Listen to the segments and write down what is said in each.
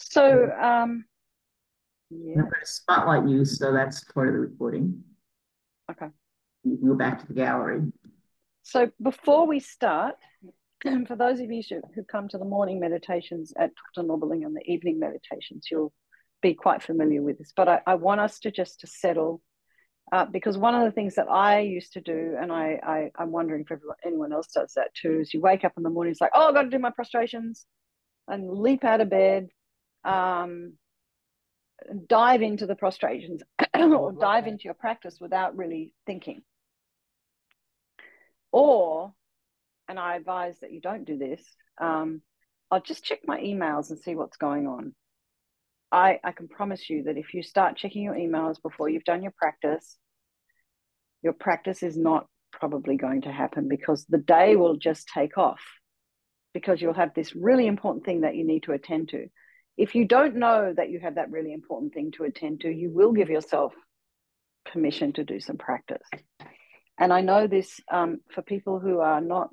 So, I'm yeah, going to spotlight you, so that's part of the recording. okay. You can go back to the gallery. So before we start, for those of you who come to the morning meditations at Dr. Nobeling and the evening meditations, you'll be quite familiar with this. But I want us to just to settle, because one of the things that I used to do, and I'm wondering if anyone else does that too, is you wake up in the morning, it's like, oh, I've got to do my prostrations, and leap out of bed, um, dive into the prostrations, or dive into your practice without really thinking. Or, and I advise that you don't do this, I'll just check my emails and see what's going on. I can promise you that if you start checking your emails before you've done your practice is not probably going to happen, because the day will just take off, because you'll have this really important thing that you need to attend to. If you don't know that you have that really important thing to attend to, you will give yourself permission to do some practice. And I know this for people who are not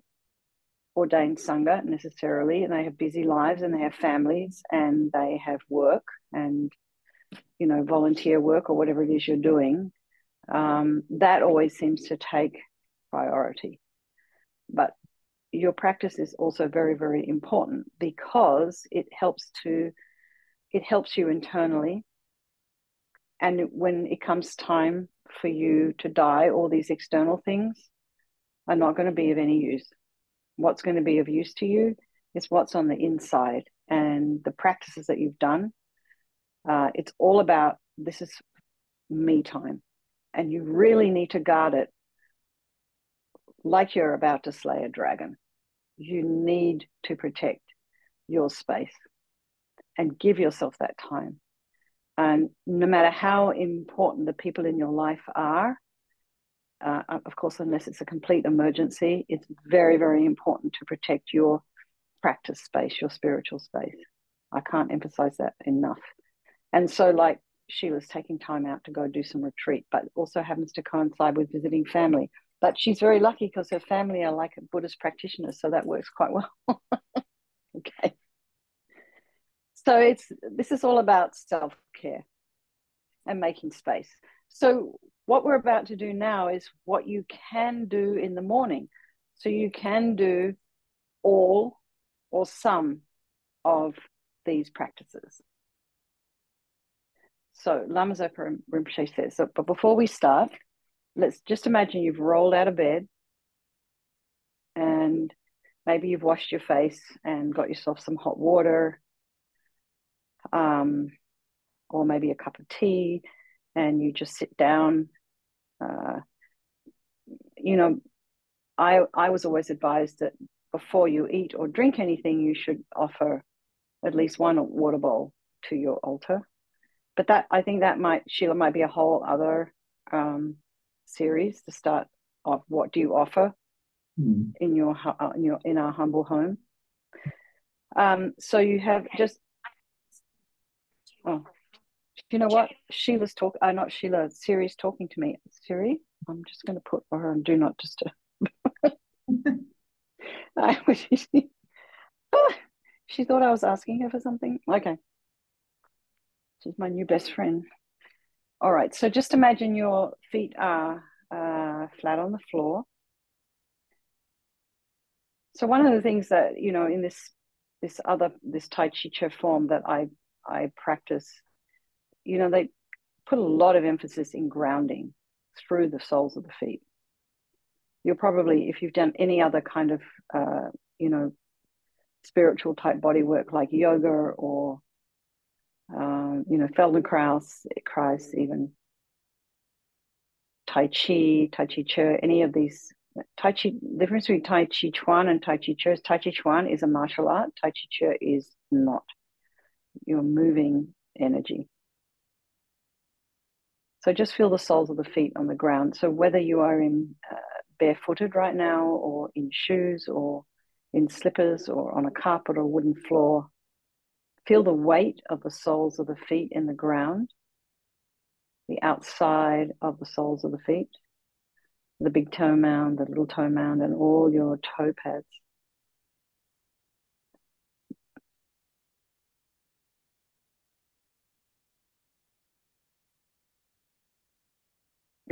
ordained Sangha necessarily, and they have busy lives and they have families and they have work and, you know, volunteer work or whatever it is you're doing, that always seems to take priority. But your practice is also very, very important, because it helps you internally. And when it comes time for you to die, all these external things are not going to be of any use. What's going to be of use to you is what's on the inside, and the practices that you've done. It's all about, this is me time, and you really need to guard it like you're about to slay a dragon. You need to protect your space and give yourself that time. And no matter how important the people in your life are, of course, unless it's a complete emergency, it's very, very important to protect your practice space, your spiritual space. I can't emphasize that enough. And so, like, Sheila's taking time out to go do some retreat, but also happens to coincide with visiting family. But she's very lucky because her family are like Buddhist practitioners, so that works quite well. Okay. So this is all about self-care and making space. So what we're about to do now is what you can do in the morning. So you can do all or some of these practices. So Lama Zopa Rinpoche says, so, but before we start, let's just imagine you've rolled out of bed and maybe you've washed your face and got yourself some hot water, or maybe a cup of tea, and you just sit down. Uh, you know, I was always advised that before you eat or drink anything, you should offer at least one water bowl to your altar. But that, I think that Sheila, might be a whole other series to start off. What do you offer in our humble home? So you have just, oh, you know what? Sheila's not Sheila, Siri's talking to me. Siri, I'm just going to put her on do not disturb. She thought I was asking her for something. Okay. She's my new best friend. All right. So just imagine your feet are flat on the floor. So one of the things that, you know, in this Tai Chi Chuan form that I practice, you know, they put a lot of emphasis in grounding through the soles of the feet. You'll probably, if you've done any other kind of, you know, spiritual type body work like yoga or, you know, Feldenkrais, even Tai Chi Chuan, any of these. Tai Chi, the difference between Tai Chi Chuan and Tai Chi Chuan is Tai Chi Chuan is a martial art. Tai Chi Chuan is not. You're moving energy. So just feel the soles of the feet on the ground. So whether you are in barefooted right now, or in shoes, or in slippers, or on a carpet or wooden floor, feel the weight of the soles of the feet in the ground, the outside of the soles of the feet, the big toe mound, the little toe mound, and all your toe pads.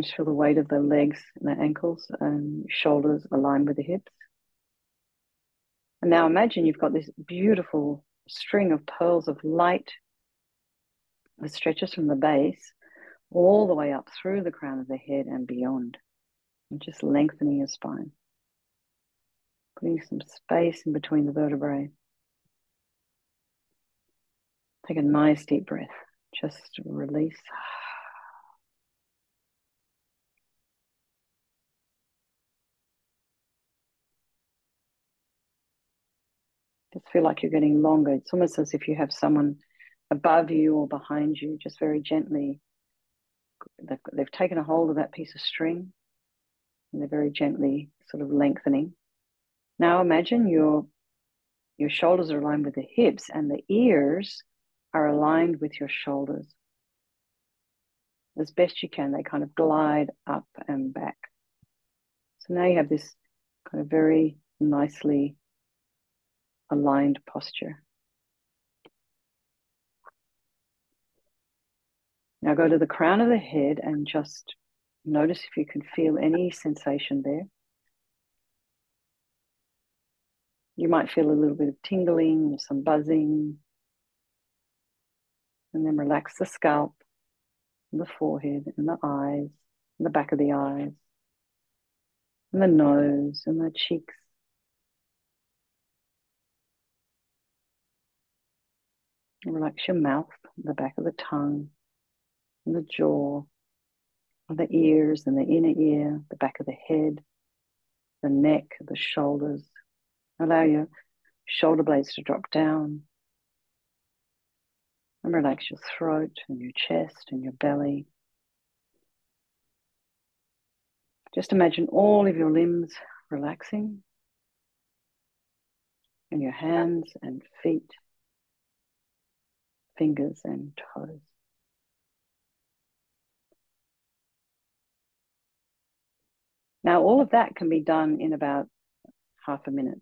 Just feel the weight of the legs and the ankles and shoulders aligned with the hips. And now imagine you've got this beautiful string of pearls of light that stretches from the base all the way up through the crown of the head and beyond. And just lengthening your spine. Putting some space in between the vertebrae. Take a nice deep breath. Just release. Just feel like you're getting longer. It's almost as if you have someone above you or behind you, just very gently. They've taken a hold of that piece of string and they're very gently sort of lengthening. Now imagine your shoulders are aligned with the hips and the ears are aligned with your shoulders. As best you can, they kind of glide up and back. So now you have this kind of very nicely aligned posture. Now go to the crown of the head and just notice if you can feel any sensation there. You might feel a little bit of tingling, some buzzing, and then relax the scalp, and the forehead, and the eyes, and the back of the eyes, and the nose, and the cheeks. And relax your mouth, the back of the tongue, and the jaw, and the ears, and the inner ear, the back of the head, the neck, the shoulders. Allow your shoulder blades to drop down. And relax your throat and your chest and your belly. Just imagine all of your limbs relaxing, and your hands and feet, fingers and toes. Now, all of that can be done in about half a minute.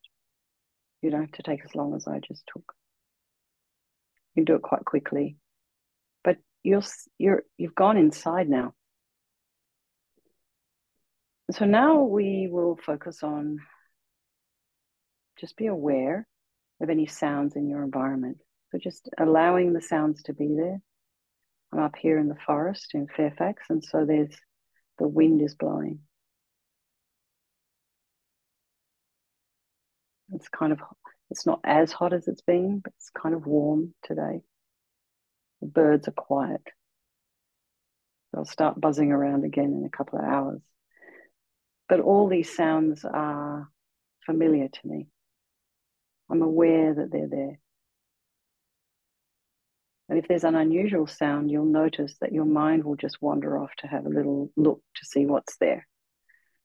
You don't have to take as long as I just took. You can do it quite quickly, but you've gone inside now. So now we will focus on just be aware of any sounds in your environment. So just allowing the sounds to be there. I'm up here in the forest in Fairfax, and so the wind is blowing. It's not as hot as it's been, but it's kind of warm today. The birds are quiet. They'll start buzzing around again in a couple of hours. But all these sounds are familiar to me. I'm aware that they're there. And if there's an unusual sound, you'll notice that your mind will just wander off to have a little look to see what's there.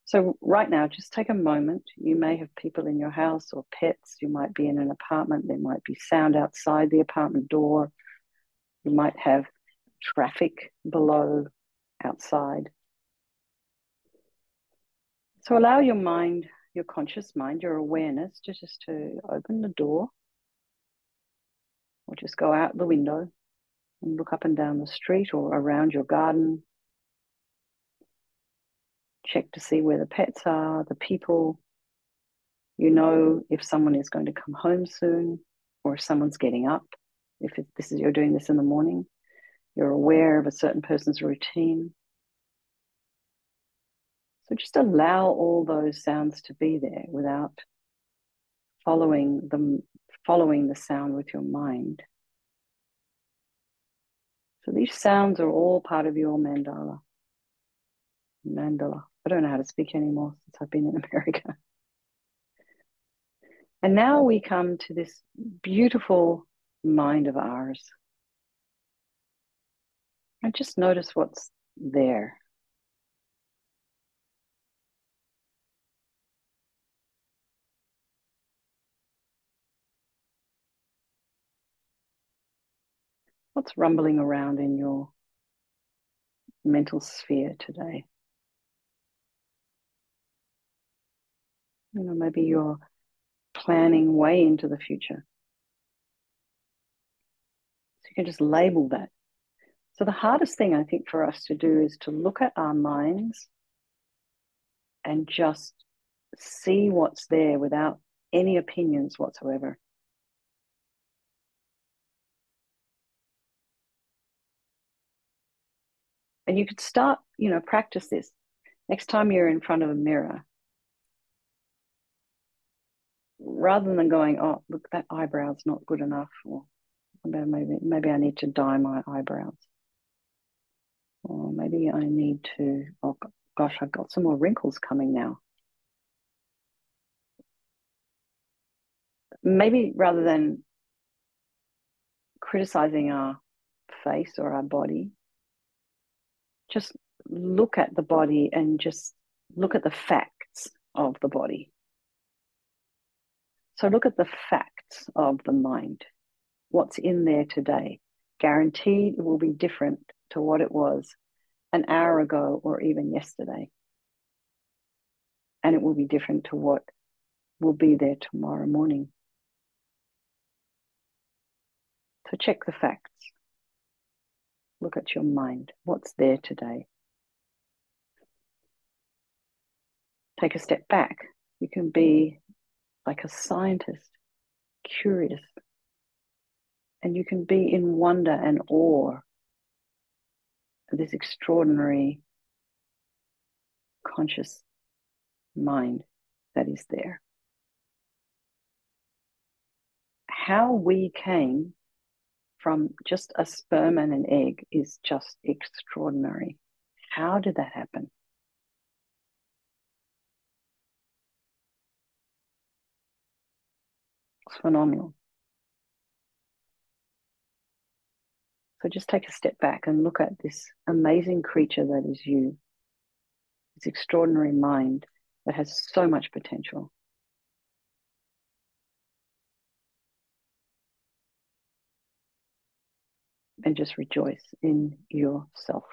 So right now, just take a moment. You may have people in your house or pets. You might be in an apartment. There might be sound outside the apartment door. You might have traffic below, outside. So allow your mind, your conscious mind, your awareness to open the door or just go out the window and look up and down the street or around your garden. Check to see where the pets are, the people. You know if someone is going to come home soon or if someone's getting up. If you're doing this in the morning, you're aware of a certain person's routine. So just allow all those sounds to be there without following the sound with your mind. So these sounds are all part of your mandala. I don't know how to speak anymore since I've been in America. And now we come to this beautiful mind of ours. And just notice what's there. What's rumbling around in your mental sphere today? Maybe you're planning way into the future. So you can just label that. So the hardest thing I think for us to do is to look at our minds and just see what's there without any opinions whatsoever. And you could start, practice this. Next time you're in front of a mirror, rather than going, oh, look, that eyebrow's not good enough, or maybe I need to dye my eyebrows, or maybe I need to, oh gosh, I've got some more wrinkles coming now. Maybe rather than criticizing our face or our body, just look at the body and just look at the facts of the body. So look at the facts of the mind. What's in there today? Guaranteed it will be different to what it was an hour ago or even yesterday. And it will be different to what will be there tomorrow morning. So check the facts. Look at your mind. What's there today? Take a step back. You can be like a scientist, curious. And you can be in wonder and awe of this extraordinary conscious mind that is there. How we came from just a sperm and an egg is just extraordinary. How did that happen? It's phenomenal. So just take a step back and look at this amazing creature that is you, this extraordinary mind that has so much potential. And just rejoice in yourself,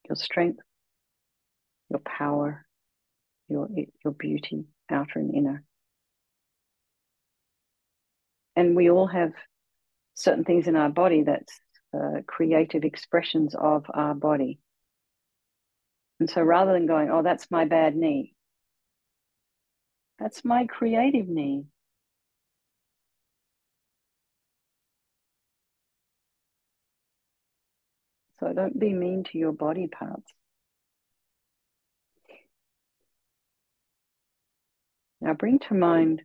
your strength, your power, your beauty, outer and inner. And we all have certain things in our body that's creative expressions of our body. And so rather than going, oh, that's my bad knee, that's my creative knee. So don't be mean to your body parts. Now bring to mind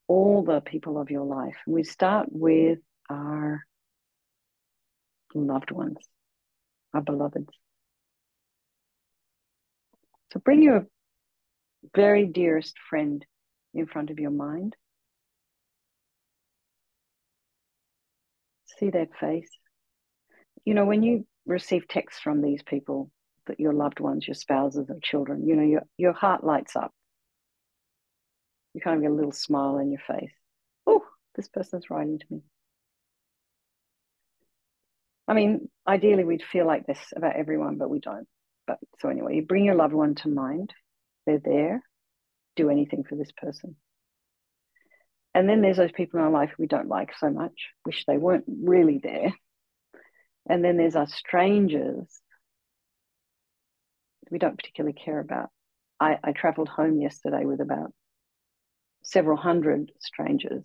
all the people of your life. We start with our loved ones, our beloveds. So bring your very dearest friend in front of your mind. See their face. When you receive texts from these people, that your loved ones, your spouses or children, your heart lights up. You kind of get a little smile in your face. Oh, this person's writing to me. I mean, ideally we'd feel like this about everyone, but we don't. But so anyway, you bring your loved one to mind. They're there. Do anything for this person. And then there's those people in our life we don't like so much, wish they weren't really there. And then there's our strangers we don't particularly care about. I traveled home yesterday with about several hundred strangers.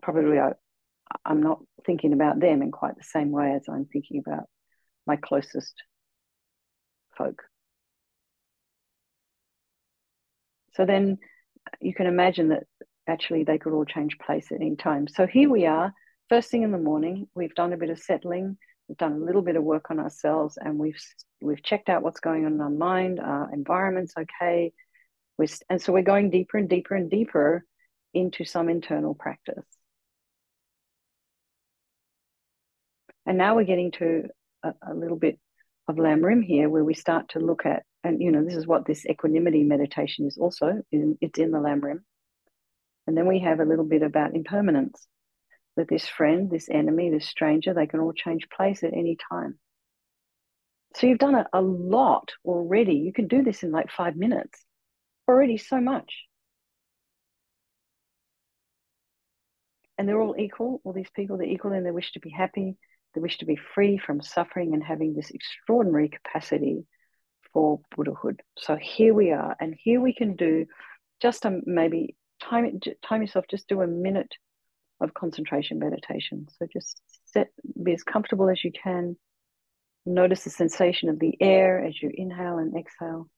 Probably I'm not thinking about them in quite the same way as I'm thinking about my closest folk. So then you can imagine that actually they could all change place at any time. So here we are, first thing in the morning, we've done a bit of settling, we've done a little bit of work on ourselves, and we've checked out what's going on in our mind, our environment's okay. And so we're going deeper and deeper and deeper into some internal practice. And now we're getting to a little bit of Lam Rim here, where we start to look at, and this is what this equanimity meditation is also, it's in the Lam Rim. And then we have a little bit about impermanence. With this friend, this enemy, this stranger, they can all change place at any time. So you've done a lot already. You can do this in like 5 minutes. Already so much. And they're all equal, all these people, they're equal in their wish to be happy, they wish to be free from suffering and having this extraordinary capacity for Buddhahood. So here we are, and here we can do just maybe time yourself, just do a minute of concentration meditation. So just be as comfortable as you can. Notice the sensation of the air as you inhale and exhale.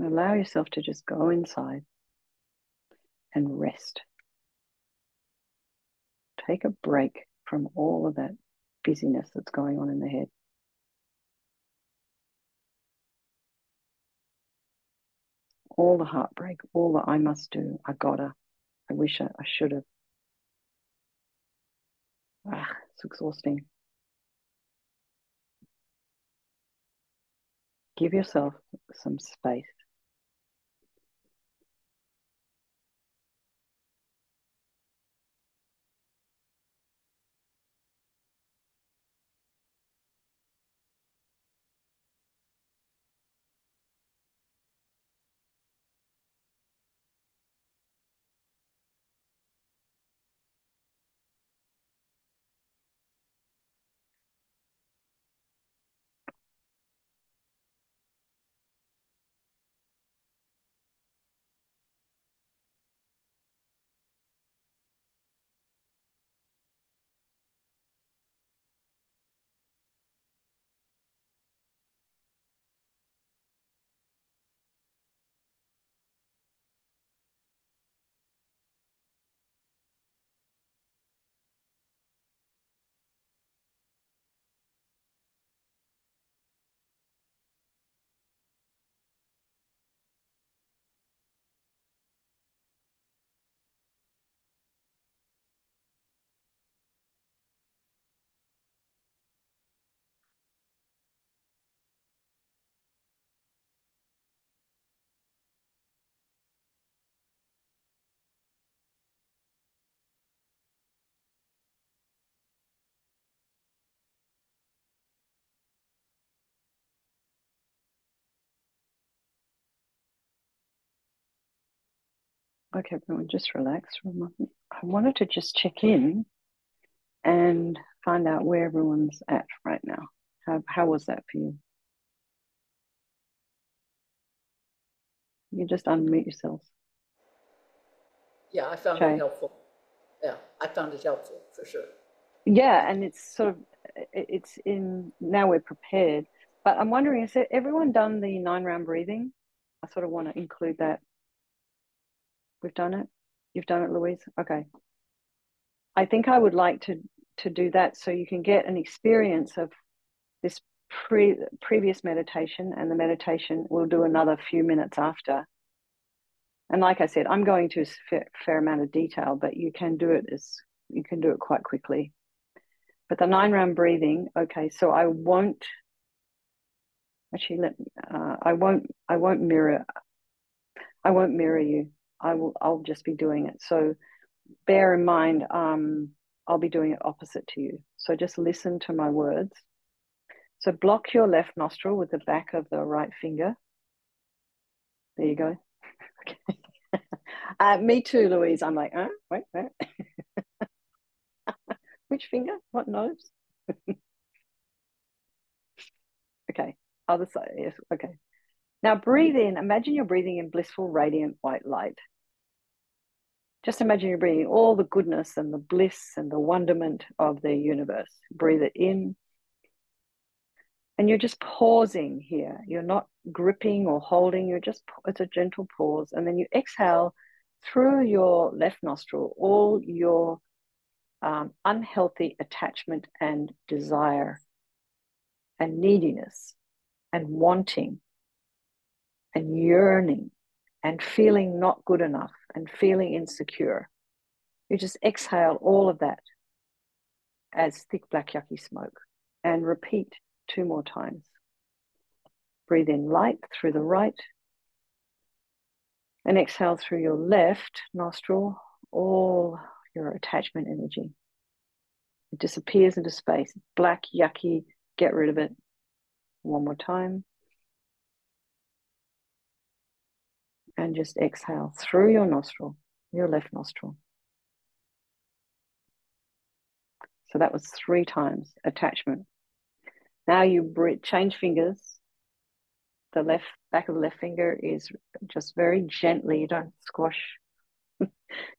Allow yourself to just go inside and rest. Take a break from all of that busyness that's going on in the head. All the heartbreak, all the I must do, I gotta, I wish I should have. It's exhausting. Give yourself some space. Okay, everyone, just relax for a moment. I wanted to just check in and find out where everyone's at right now. How was that for you? You just unmute yourselves. Yeah, I found it helpful. Yeah, I found it helpful for sure. Yeah, and it's sort of, it's in, now we're prepared. But I'm wondering, has everyone done the 9-round breathing? I sort of want to include that. We've done it? You've done it, Louise? Okay. I think I would like to do that so you can get an experience of this previous meditation, and the meditation we'll do another few minutes after. And like I said, I'm going to a fair amount of detail, but you can do it quite quickly. But the 9-round breathing, okay, so I won't actually I won't mirror you. I'll just be doing it. So bear in mind, I'll be doing it opposite to you. So just listen to my words. So block your left nostril with the back of the right finger. There you go. Okay. Me too, Louise. I'm like, wait. Which finger? What nose? Okay. Other side. Yes. Okay. Now breathe in. Imagine you're breathing in blissful, radiant white light. Just imagine you're breathing all the goodness and the bliss and the wonderment of the universe. Breathe it in. And you're just pausing here. You're not gripping or holding. It's a gentle pause. And then you exhale through your left nostril all your unhealthy attachment and desire and neediness and wanting and yearning and feeling not good enough and feeling insecure. You just exhale all of that as thick black yucky smoke and repeat 2 more times. Breathe in light through the right and exhale through your left nostril all your attachment energy. It disappears into space. It's black, yucky, get rid of it. One more time. And just exhale through your nostril, your left nostril. So that was 3 times attachment. Now you breathe, change fingers. The left back of the left finger is just very gently, you don't squash,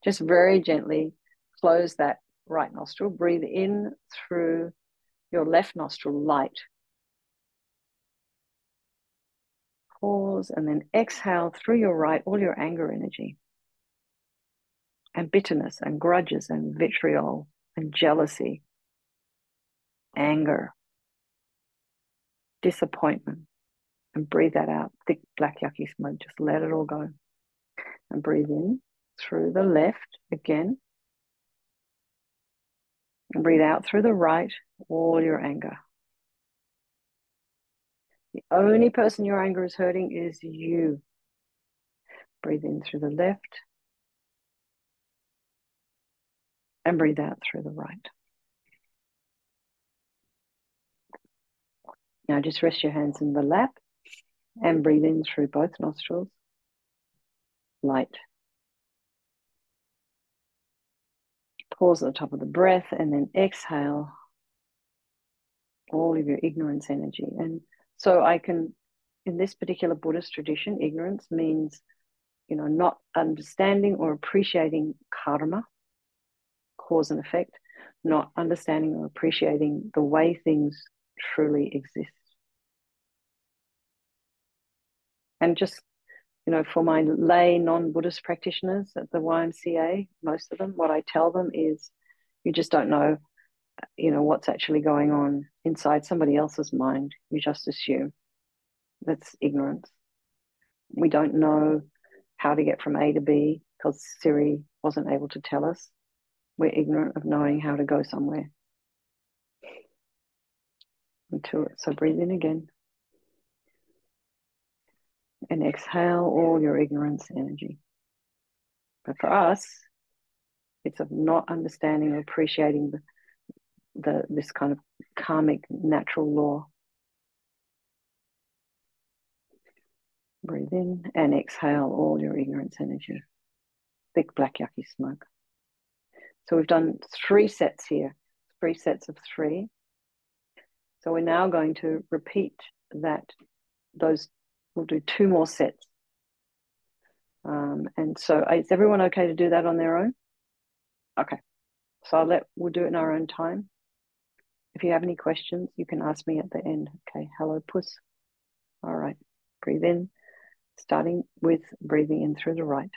just very gently close that right nostril. Breathe in through your left nostril, light. Pause and then exhale through your right, all your anger energy and bitterness and grudges and vitriol and jealousy, anger, disappointment, and breathe that out. Thick, black, yucky smoke. Just let it all go. And breathe in through the left again. And breathe out through the right, all your anger. The only person your anger is hurting is you. Breathe in through the left. And breathe out through the right. Now just rest your hands in the lap and breathe in through both nostrils. Light. Pause at the top of the breath and then exhale all of your ignorance energy. And so I can, in this particular Buddhist tradition, ignorance means, not understanding or appreciating karma, cause and effect, not understanding or appreciating the way things truly exist. And just, for my lay non-Buddhist practitioners at the YMCA, most of them, what I tell them is you just don't know, what's actually going on inside somebody else's mind. You just assume. That's ignorance. We don't know how to get from A to B because Siri wasn't able to tell us. We're ignorant of knowing how to go somewhere. So breathe in again. And exhale all your ignorance energy. But for us, it's of not understanding or appreciating this kind of karmic natural law. Breathe in and exhale all your ignorance energy. Thick, black, yucky smoke. So we've done 3 sets here, 3 sets of 3. So we're now going to repeat that. We'll do 2 more sets. And so is everyone okay to do that on their own? Okay. So we'll do it in our own time. If you have any questions, you can ask me at the end. Okay. Hello, puss. All right. Breathe in, starting with breathing in through the right.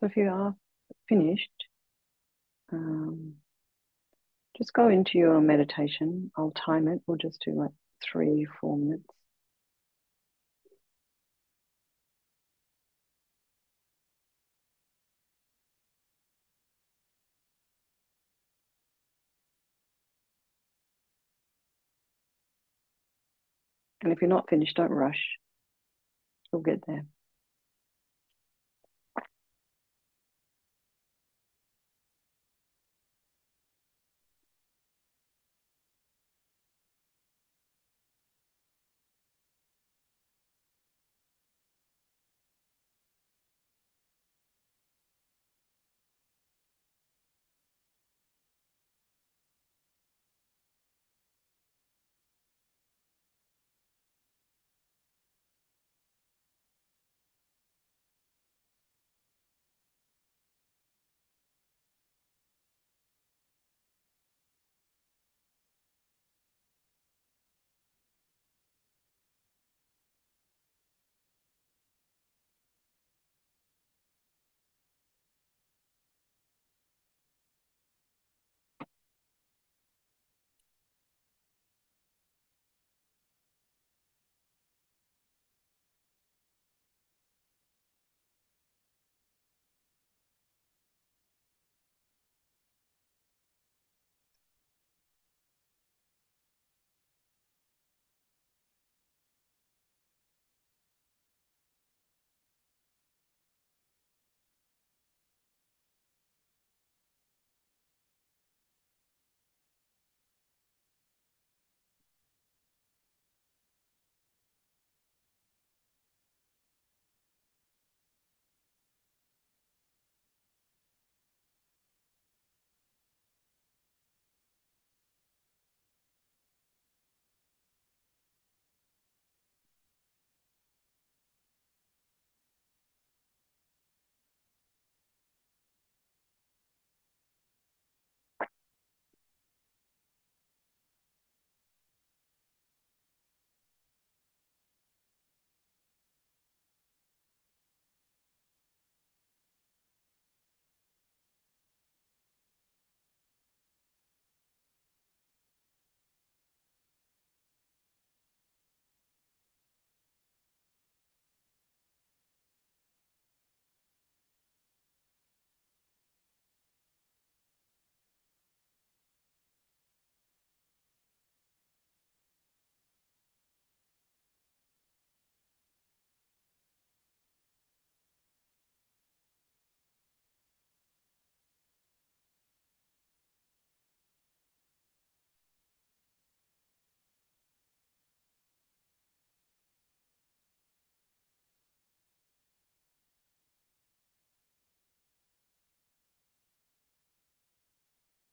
So if you are finished, just go into your meditation. I'll time it. We'll just do like 3-4 minutes. And if you're not finished, don't rush. You'll get there.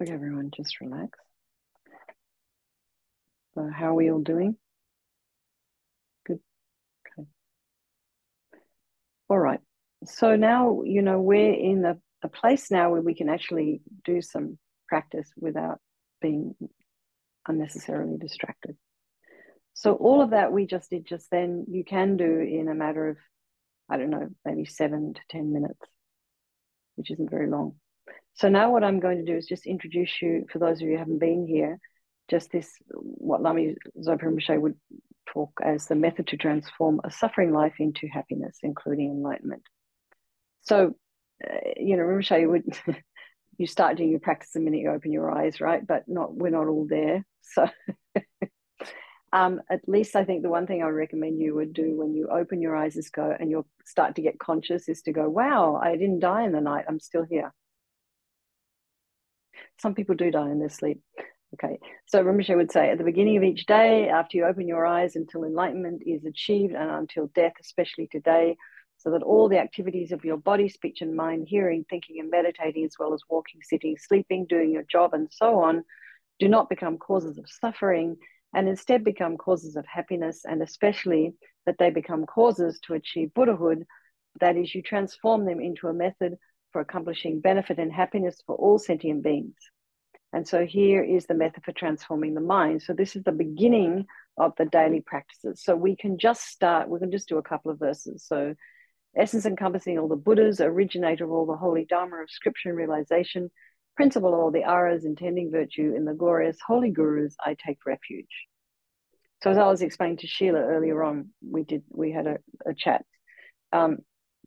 Okay, everyone, just relax. So how are we all doing? Good. Okay. All right. So now, we're in a place now where we can actually do some practice without being unnecessarily distracted. So all of that we just did just then, you can do in a matter of, I don't know, maybe 7 to 10 minutes, which isn't very long. So now what I'm going to do is just introduce you, for those of you who haven't been here, just this, what Lama Zopa Rinpoche would talk as the method to transform a suffering life into happiness, including enlightenment. So, Rinpoche would, you start doing your practice the minute you open your eyes, right? But we're not all there. So at least I think the one thing I would recommend you would do when you open your eyes is go, and you'll start to get conscious, is to go, wow, I didn't die in the night. I'm still here. Some people do die in their sleep. Okay, so Rinpoche would say, at the beginning of each day, after you open your eyes, until enlightenment is achieved, and until death, especially today, so that all the activities of your body, speech and mind, hearing, thinking and meditating, as well as walking, sitting, sleeping, doing your job and so on, do not become causes of suffering, and instead become causes of happiness, and especially that they become causes to achieve Buddhahood. That is, you transform them into a method for accomplishing benefit and happiness for all sentient beings. And so here is the method for transforming the mind. So this is the beginning of the daily practices. So we can just start, we can just do a couple of verses. So essence encompassing all the Buddhas, originator of all the holy Dharma of scripture and realization, principle of all the aras, intending virtue, in the glorious holy gurus, I take refuge. So as I was explaining to Sheila earlier on, we had a chat.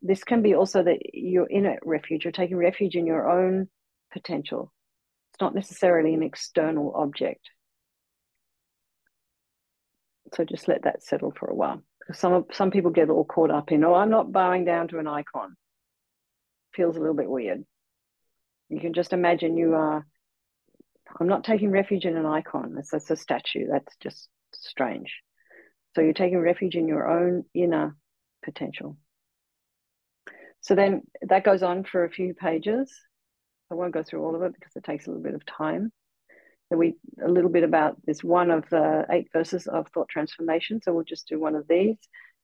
This can be also that you're in a refuge, you're taking refuge in your own potential. It's not necessarily an external object. So just let that settle for a while. Because some people get all caught up in, oh, I'm not bowing down to an icon. Feels a little bit weird. You can just imagine I'm not taking refuge in an icon. That's a statue. That's just strange. So you're taking refuge in your own inner potential. So then that goes on for a few pages. I won't go through all of it because it takes a little bit of time. Then a little bit about this one of the 8 verses of thought transformation. So we'll just do one of these.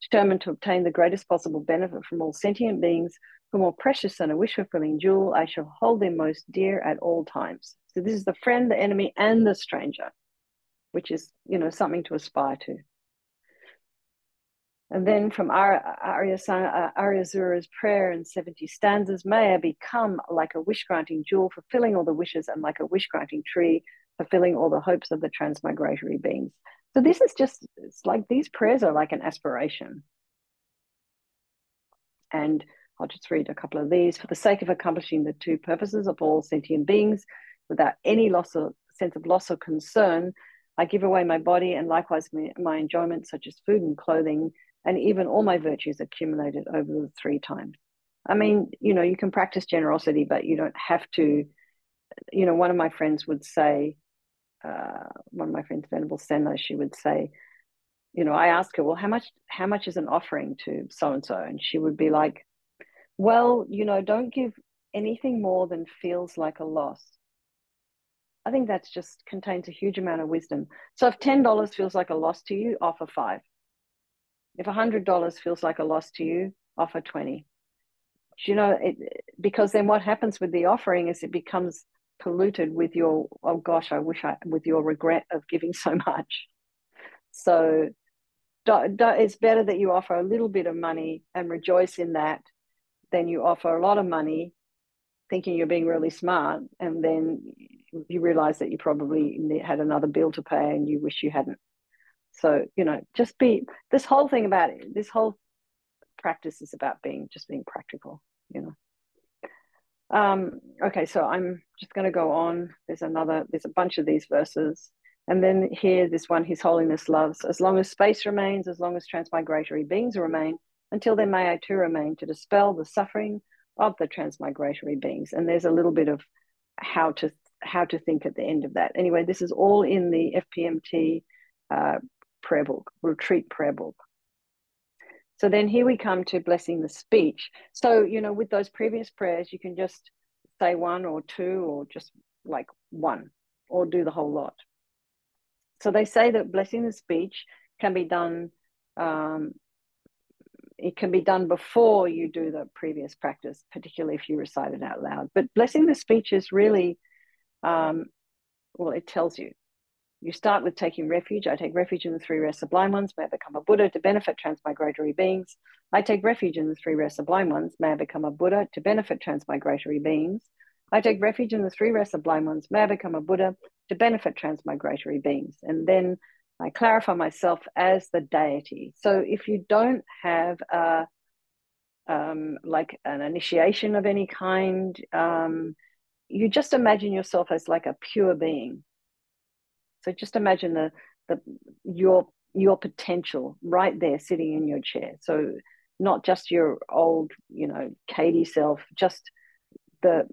Determined to obtain the greatest possible benefit from all sentient beings, who are more precious than a wish-fulfilling jewel, I shall hold them most dear at all times. So this is the friend, the enemy, and the stranger, which is, something to aspire to. And then from Aryasura's prayer in 70 stanzas, may I become like a wish-granting jewel, fulfilling all the wishes, and like a wish-granting tree, fulfilling all the hopes of the transmigratory beings. So this is it's like these prayers are like an aspiration. And I'll just read a couple of these. For the sake of accomplishing the 2 purposes of all sentient beings, without any sense of loss or concern, I give away my body and likewise my enjoyment, such as food and clothing, and even all my virtues accumulated over the 3 times. I mean, you can practice generosity, but you don't have to. One of my friends would say, one of my friends, Venerable Senna, she would say, I ask her, well, how much is an offering to so-and-so? And she would be like, well, don't give anything more than feels like a loss. I think that's just contains a huge amount of wisdom. So if $10 feels like a loss to you, offer 5. If $100 feels like a loss to you, offer 20. Because then what happens with the offering is it becomes polluted with your, oh gosh, with your regret of giving so much. So it's better that you offer a little bit of money and rejoice in that than you offer a lot of money thinking you're being really smart, and then you realize that you probably had another bill to pay and you wish you hadn't. So, this whole thing about it, this whole practice is about being practical, Okay, so I'm just going to go on. There's a bunch of these verses. And then here, this one, His Holiness loves, as long as space remains, as long as transmigratory beings remain, until then may I too remain to dispel the suffering of the transmigratory beings. And there's a little bit of how to think at the end of that. Anyway, this is all in the FPMT prayer book, retreat prayer book. So then here we come to blessing the speech. So, with those previous prayers, you can just say 1 or 2 or just like 1 or do the whole lot. So they say that blessing the speech can be done, it can be done before you do the previous practice, particularly if you recite it out loud. But blessing the speech is really, it tells you. You start with taking refuge. I take refuge in the 3 rare sublime ones. May I become a Buddha to benefit transmigratory beings. I take refuge in the 3 rare sublime ones. May I become a Buddha to benefit transmigratory beings. I take refuge in the 3 rare sublime ones. May I become a Buddha to benefit transmigratory beings. And then I clarify myself as the deity. So if you don't have like an initiation of any kind, you just imagine yourself as like a pure being. So just imagine your potential right there sitting in your chair. So not just your old, Katy self, just the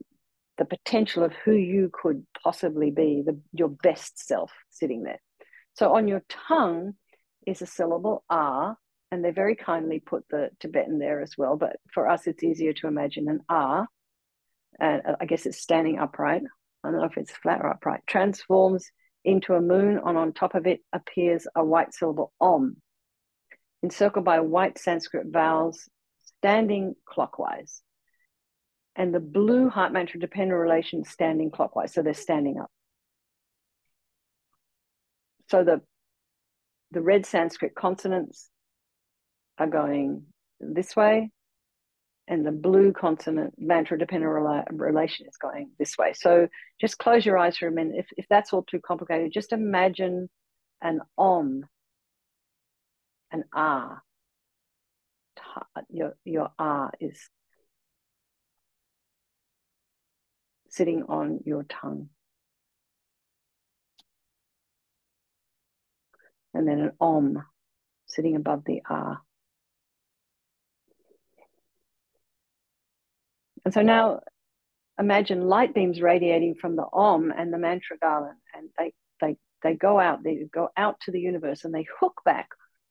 potential of who you could possibly be, your best self sitting there. So on your tongue is a syllable R, and they very kindly put the Tibetan there as well. But for us, it's easier to imagine an R, and I guess it's standing upright. I don't know if it's flat or upright. Transforms into a moon, and on top of it appears a white syllable Om, encircled by white Sanskrit vowels, standing clockwise. And the blue heart mantra dependent relation standing clockwise, so they're standing up. So the red Sanskrit consonants are going this way, And the blue consonant mantra dependent relation is going this way. So just close your eyes for a minute. If that's all too complicated, just imagine an om, an ah. Your ah is sitting on your tongue. And then an om sitting above the ah. And so now imagine light beams radiating from the om and the mantra garland, and they go out to the universe, and they hook back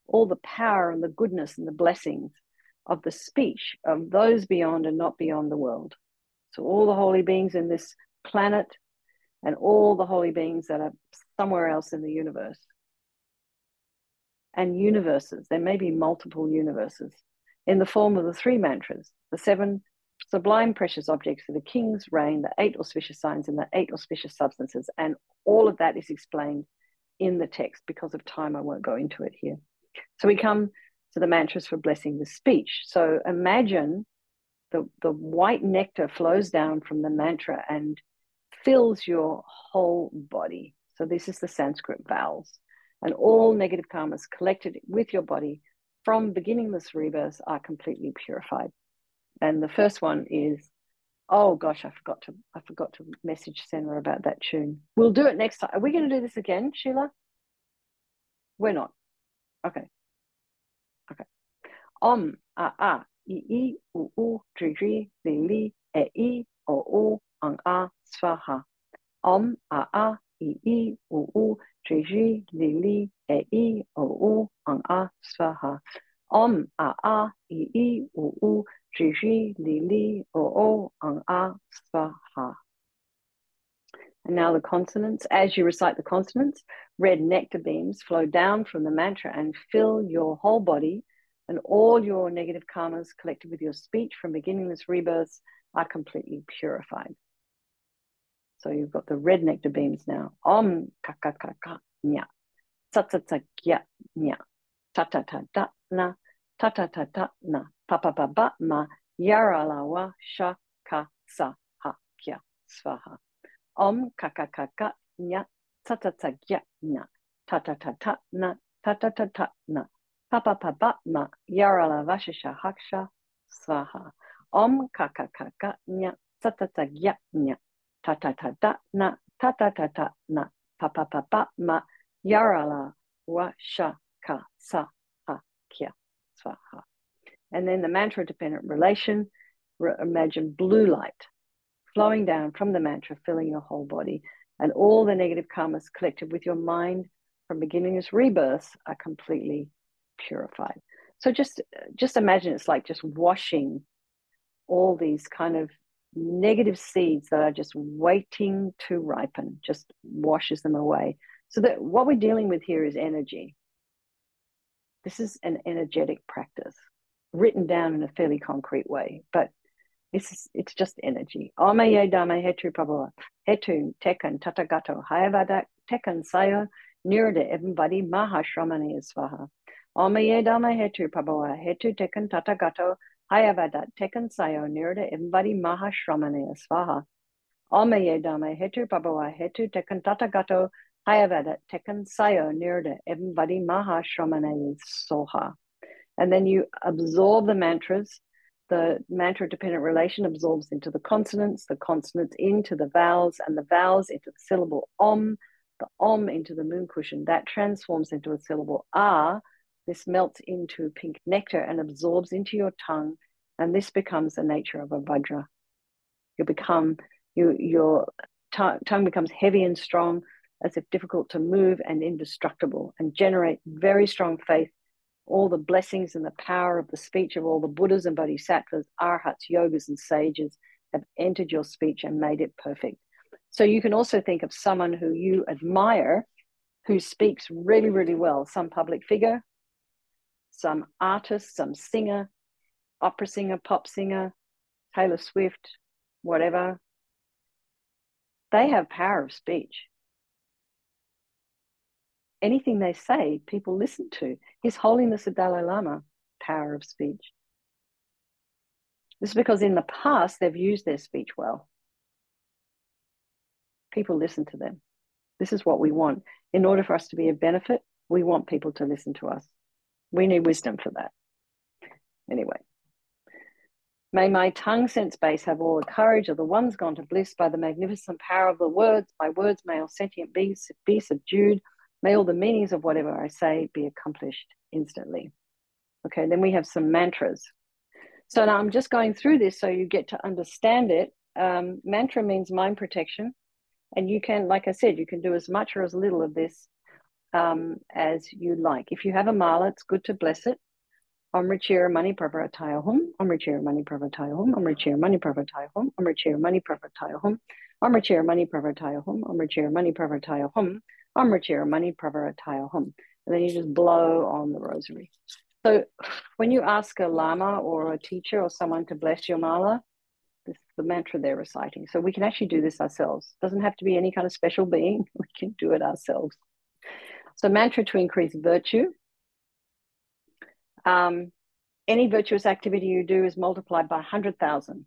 all the power and the goodness and the blessings of the speech of those beyond and not beyond the world. So all the holy beings in this planet and all the holy beings that are somewhere else in the universe. And universes, there may be multiple universes in the form of the 3 mantras, the 7 sublime precious objects of the king's reign, the 8 auspicious signs, and the 8 auspicious substances. And all of that is explained in the text. Because of time, I won't go into it here. So we come to the mantras for blessing the speech. So imagine the white nectar flows down from the mantra and fills your whole body. So this is the Sanskrit vowels. And all negative karmas collected with your body from beginningless rebirths are completely purified. And the first one is, oh gosh, I forgot to message Senra about that tune. We'll do it next time. Are we going to do this again, Sheila? We're not. Okay. Om, a, I, u, dri, li, e, o, ang, svaha. Om, a, I, u, dri, li, e, o, ang, svaha. Om, a, I, u, dri, li, o, ang, svaha. And now the consonants. As you recite the consonants, red nectar beams flow down from the mantra and fill your whole body, and all your negative karmas collected with your speech from beginningless rebirths are completely purified. So you've got the red nectar beams now. Om ka ka ka ka nya, ta ta ta kya nya, ta ta ta ta na, ta ta ta ta na, pa pa pa ba ma, yara la wa sha ka sa ha kya svaha. Om ka ka ka ka nya, ta ta ta kya nya, ta ta ta ta na, ta ta ta ta na, pa pa pa ba ma, yara la va sha haksha svaha. Om ka ka ka ka nya, ta ta ta kya nya, ta ta ta ta na, ta ta ta ta na, pa pa pa ba ma, yara la wa sha ka sa ha kya svaha. And then the mantra dependent relation, imagine blue light flowing down from the mantra, filling your whole body, and all the negative karmas collected with your mind from beginningless rebirths are completely purified. So just imagine it's like just washing all these kind of negative seeds that are just waiting to ripen, just washes them away. So that what we're dealing with here is energy. This is an energetic practice written down in a fairly concrete way, but it's just energy. Omaye dame hetu prabhava, hetu tekan tatagato, hayavada tekan sayo, nirde everybody mahashramani svaha. Omaye dame hetu prabhava, hetu tekan tatagato, hayavada tekan sayo, nirde everybody mahashramani svaha. Omaye dame hetu prabhava, hetu tekan tatagato, hayavada tekan sayo, nirde everybody mahashramani soha. And then you absorb the mantras. The mantra dependent relation absorbs into the consonants into the vowels, and the vowels into the syllable om, the om into the moon cushion. That transforms into a syllable ah. This melts into pink nectar and absorbs into your tongue, and this becomes the nature of a vajra. Your tongue becomes heavy and strong, as if difficult to move, and indestructible, and generate very strong faith. All the blessings and the power of the speech of all the Buddhas and Bodhisattvas, Arhats, Yogas, and sages have entered your speech and made it perfect. So you can also think of someone who you admire, who speaks really, really well, some public figure, some artist, some singer, opera singer, pop singer, Taylor Swift, whatever. They have power of speech. Anything they say, people listen to. His Holiness the Dalai Lama, power of speech. This is because in the past, they've used their speech well. People listen to them. This is what we want. In order for us to be a benefit, we want people to listen to us. We need wisdom for that. Anyway. May my tongue sense base have all the courage of the ones gone to bliss by the magnificent power of the words. My words may all sentient beings be subdued. May all the meanings of whatever I say be accomplished instantly. Okay, then we have some mantras. So now I'm just going through this so you get to understand it. Mantra means mind protection. And you can, like I said, you can do as much or as little of this as you like. If you have a mala, it's good to bless it. Amrichira mani pravartaya hum, Amrichira mani pravartaya hum, Amrichira mani pravartaya hum, Amrichira mani pravartaya hum, Amrichira mani pravartaya hum, Amrichira mani pravartaya hum, Amrichira mani pravartaya hum. And then you just blow on the rosary. So when you ask a lama or a teacher or someone to bless your mala, this is the mantra they're reciting. So we can actually do this ourselves. It doesn't have to be any kind of special being. We can do it ourselves. So mantra to increase virtue. Any virtuous activity you do is multiplied by 100,000.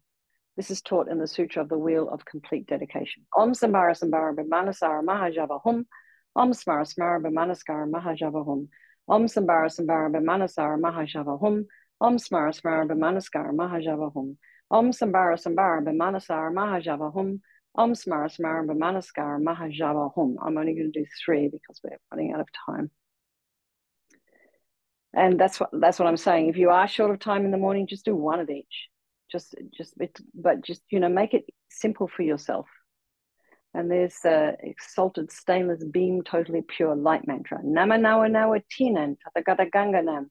This is taught in the Sutra of the Wheel of Complete Dedication. Om Sambara Sambara Bimanasara Mahajava Hum. Om Smara Smara Bimanaskara Mahajava Hum. Om Sambara Sambara Bimanasara Mahajava Hum. Om Smara Smara Bimanaskara Mahajava Hum. Om Sambara Sambara Bimanasara Mahajava Hum. Om Smara Smara Bimanaskara Mahajava Hum. I'm only going to do 3 because we're running out of time. And that's what I'm saying. If you are short of time in the morning, just do 1 of each. But make it simple for yourself. And there's the exalted stainless beam, totally pure light mantra. Nama nawa nawa tinan tathagata ganganam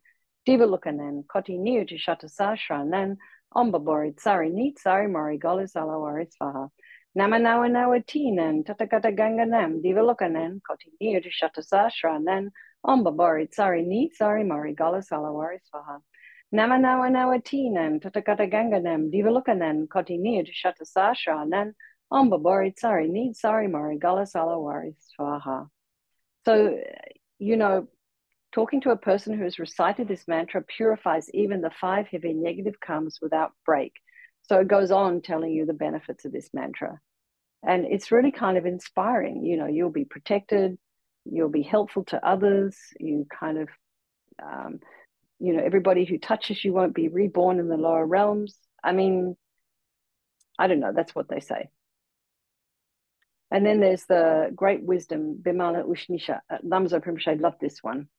divalukanan koti niu to shatasashra nan ombabori tsari neat sari mori golis alawari svaha. Nama nawa nawa tinan tathagata ganganam divalukanan koti niu to shatasashra nan Ombabori tsari ni tsari mari gala salawari svaha. Nama nawa nawa tinan tatakata ganganam divalukanan koti niya shata sashra nan ombabori tsari ni tsari mari gala salawari svaha. So, talking to a person who has recited this mantra purifies even the 5 heavy negative karmas without break. So it goes on telling you the benefits of this mantra. And it's really kind of inspiring. You'll be protected. You'll be helpful to others. You kind of, everybody who touches you won't be reborn in the lower realms. I mean, I don't know. That's what they say. And then there's the great wisdom, Bimala Ushnisha. Lamzo Rinpoche loved this one.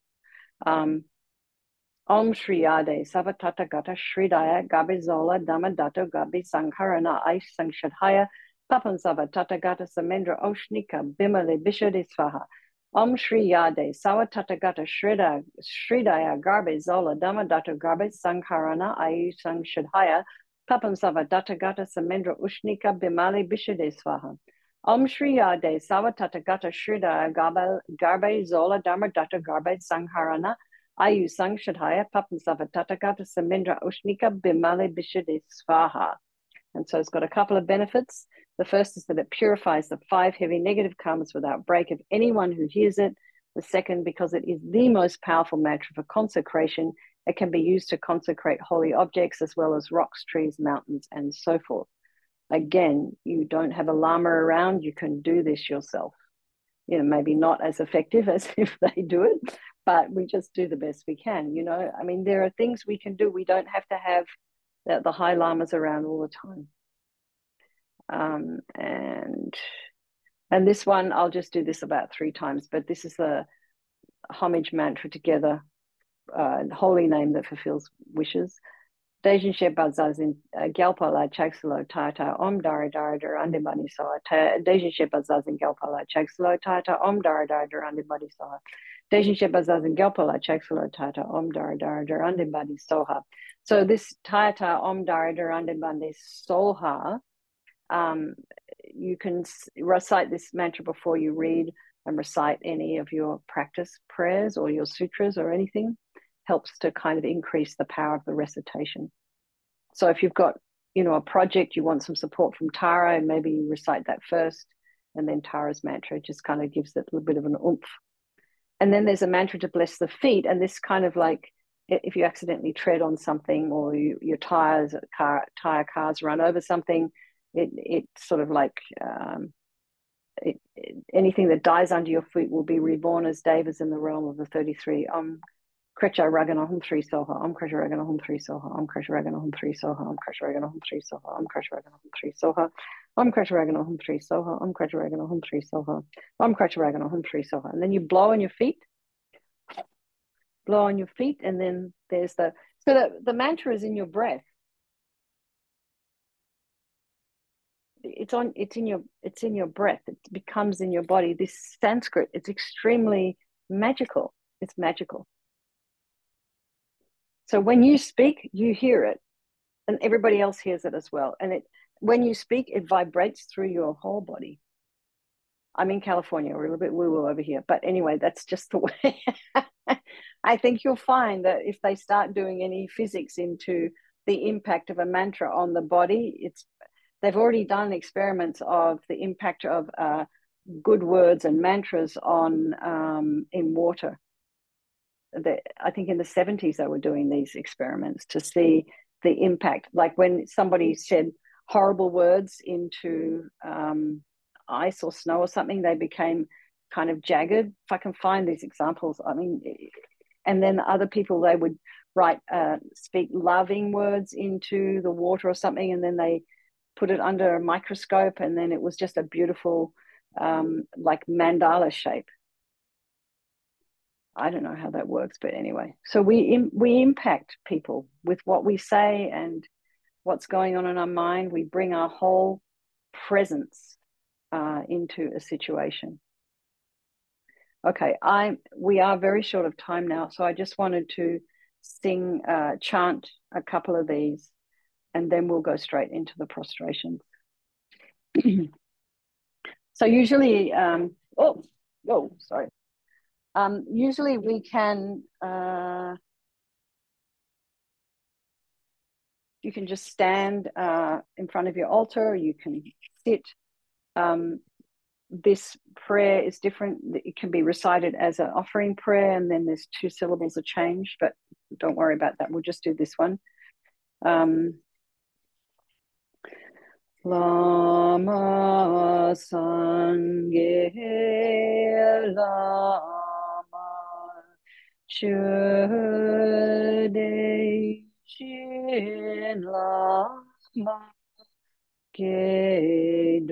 Om Shri Yade Savatata Gata Shridaya Gabi Zola Dhamadato Gabi Sankharana Aish Sankshadhaya Papan Savatata Gata Samendra Oshnika Bimale Bishade Svaha. Om Shri Yade Savatata Shridaya Garbe Zola Dhamadato Garbe Sankharana Aish Sankshadhaya Papan Savatata Gata Samendra Ushnika Bimale Bishade Svaha. Om Shri Yade Savatata Gata Shridaya Garbe Zola Dhamadato Garbe Sankharana Ayu Sang Shadhaya Papam Savatatagata Samendra Ushnika Bimale Bishade Svaha. And so it's got a couple of benefits. The first is that it purifies the 5 heavy negative karmas without break of anyone who hears it. The second, because it is the most powerful mantra for consecration, it can be used to consecrate holy objects as well as rocks, trees, mountains, and so forth. Again, you don't have a lama around, you can do this yourself. Maybe not as effective as if they do it, but we just do the best we can. I mean, there are things we can do. We don't have to have the high lamas around all the time. And this one, I'll just do this about 3 times, but this is the homage mantra together, holy name that fulfills wishes. Dejin Shepazazin Galpala Chaksalo Tata Om Dara Dara Andibadi Saha. Dejin Shepazazin Galpala Chaksalo Tata Om Dara Dara Andibadi Saha. Dejin Shepazazin Galpala Chaksalo Tata Om Dara Dara Andibadi Soha. So this Tata Om Dara Andibadi Soha, you can recite this mantra before you read and recite any of your practice prayers or your sutras or anything. Helps to kind of increase the power of the recitation. So if you've got, a project, you want some support from Tara, and maybe you recite that first, and then Tara's mantra just kind of gives it a little bit of an oomph. And then there's a mantra to bless the feet, and this kind of like if you accidentally tread on something, or your tires, cars run over something, it sort of like anything that dies under your feet will be reborn as devas in the realm of the 33. Krecha Ragana Hum 3 Soha, Krecha Ragana Hum 3 Soha, Krecha Ragana Hum 3 Soha, Krecha Ragana Hum 3 Soha, Krecha Ragana Hum 3 Soha, Krecha Ragana Hum 3 Soha, Krecha Ragana Hum 3 Soha, Krecha Ragana Hum 3 Soha. And then you blow on your feet, and then there's the mantra is in your breath. It's in your breath. It becomes in your body. This Sanskrit, it's extremely magical. It's magical. So when you speak, you hear it, and everybody else hears it as well. And when you speak, it vibrates through your whole body. I'm in California. We're a little bit woo-woo over here, but anyway, that's just the way. I think you'll find that if they start doing any physics into the impact of a mantra on the body, they've already done experiments of the impact of good words and mantras on in water. I think in the 70s they were doing these experiments to see the impact. Like when somebody said horrible words into ice or snow or something, they became kind of jagged. If I can find these examples, I mean, and then other people, they would speak loving words into the water or something, and then they put it under a microscope, and then it was just a beautiful like mandala shape. I don't know how that works, but anyway. So we impact people with what we say and what's going on in our mind. We bring our whole presence into a situation. Okay, we are very short of time now, so I just wanted to chant a couple of these, and then we'll go straight into the prostrations. So usually, sorry. Usually we can, you can just stand in front of your altar, you can sit. This prayer is different. It can be recited as an offering prayer, and then there's 2 syllables are changed, but don't worry about that. We'll just do this one. Lama Sangye Lama Chude Shin Lama Kedunte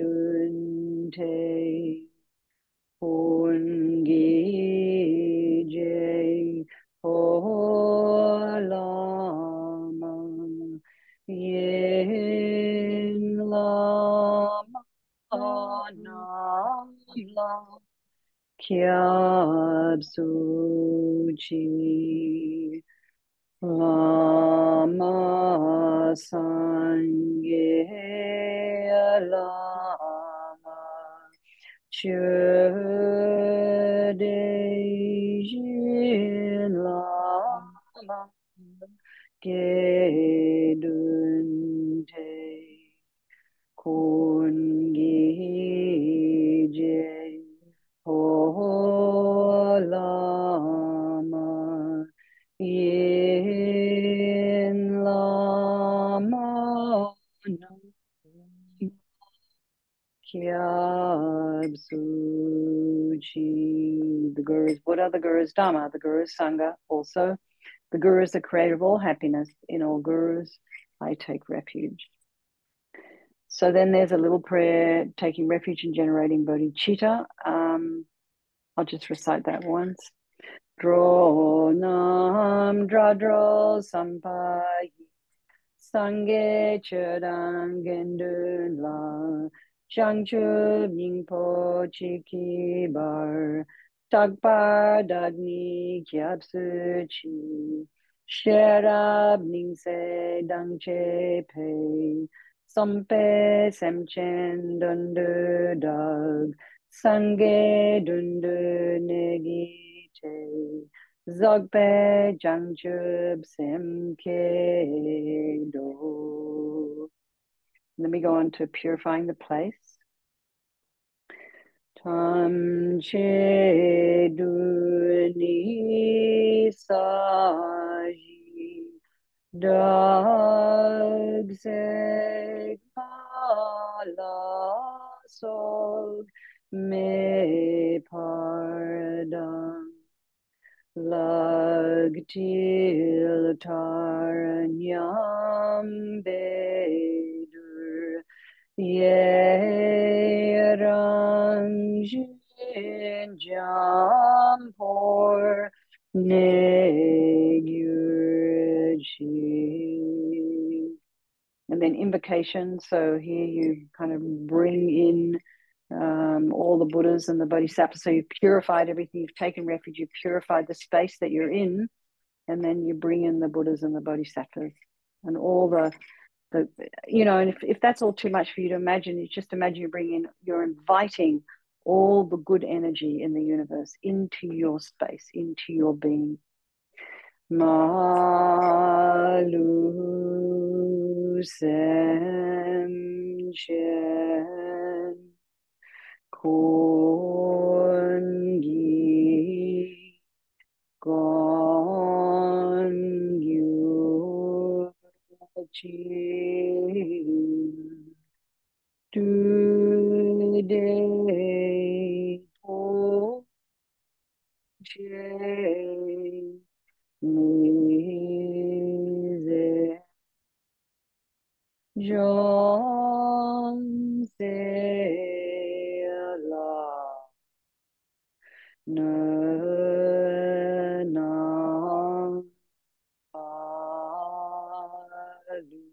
Ungi Je Lama Yin Lama Nam Lama Kyab Suchi Lama Sangye Lama Chude Jin Lama Gedunte Kungi Je Lama Yin Lama Nam Kyab Suchi. The Guru is Buddha, the Guru is Dhamma, the Guru is Sangha. Also, the Guru is the creator of all happiness. In all Gurus, I take refuge. So then there's a little prayer, taking refuge in generating bodhicitta. I'll just recite that once. Dro nam dradro sampai Sangye Chedang Gendun La Shangchu Yingpo Chiki Bar Tagpa Dagni Kyapsu Chi Sherab Ningse Dangche Pei Sompe Semchen Dundu Dag Sangye Dundu Negi Te Zogpe Jangchub Semke Do. Then we go on to purifying the place. Tam Che Du Ni Sa Dag seg mala sog me pardon. Lag til taranyam bedur. Ye rangjin jampor Negurji. And then invocation. So here you kind of bring in all the Buddhas and the Bodhisattvas. So you've purified everything. You've taken refuge. You've purified the space that you're in. And then you bring in the Buddhas and the Bodhisattvas and all the you know, and if that's all too much for you to imagine, you just imagine you're inviting all the good energy in the universe into your space, into your being. Malu Sem Chen Kungi Gon Yu Chi Today Po Che Mize John Se La Ne Na Alu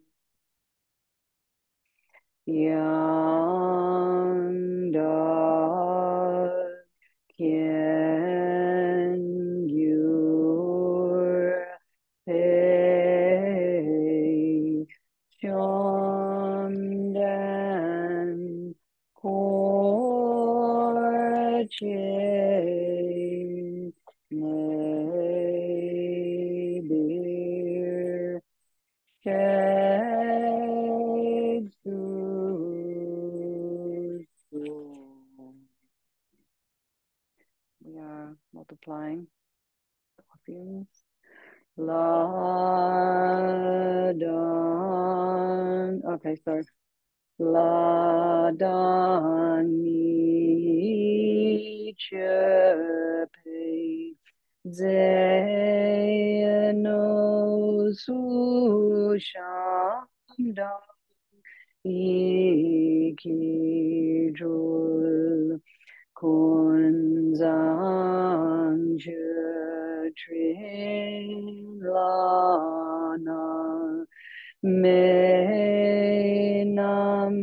Yanda Kien Gur Pei Chondan Kor Che Ne Bir Sheg We are multiplying perfumes. La dan. Okay, so la dan ni chepe zeno su shamda ikijul kunzang trin lana me nam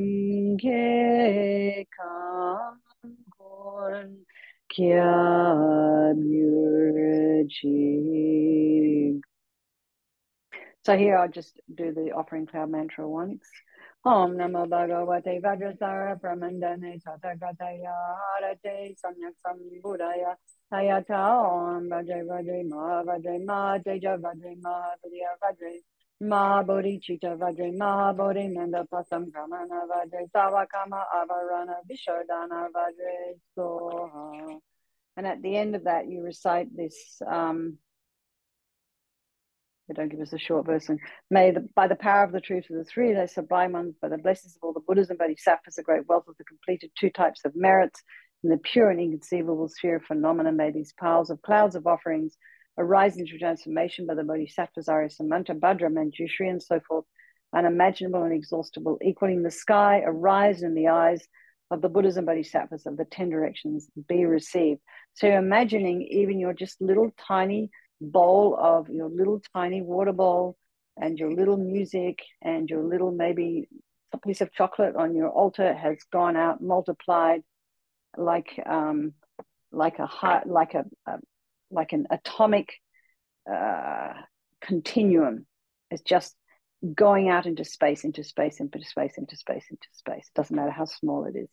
ke kam kun kya murji. So here I'll just do the offering cloud mantra once. Om Namo Bhagavate Vajrasara Pramandane Tathagataya Harate Samyak Sambuddhaya Hayata Om Vajre Vajre Ma Vajre Ma Teja Vajre Ma Vidya Vajre Ma Bodhicitta Vajre Ma Bodhi Nanda Pasam Kamana Vajre Savakama Avarana Vishodana Vajre Soha. And at the end of that you recite this they don't give us a short version. By the power of the truth of the three, they sublime ones, by the blessings of all the Buddhas and Bodhisattvas, the great wealth of the completed two types of merits, in the pure and inconceivable sphere of phenomena, may these piles of clouds of offerings arise into transformation by the Bodhisattvas, Arya Samanta, Bhadra, Manjushri, and so forth, unimaginable and exhaustible, equaling the sky, arise in the eyes of the Buddhas and Bodhisattvas of the 10 directions, be received. So you're imagining even your just little tiny bowl of your little tiny water bowl and your little music and your little maybe a piece of chocolate on your altar has gone out multiplied like an atomic continuum. It's just going out into space, into space, into space, into space, into space. It doesn't matter how small it is.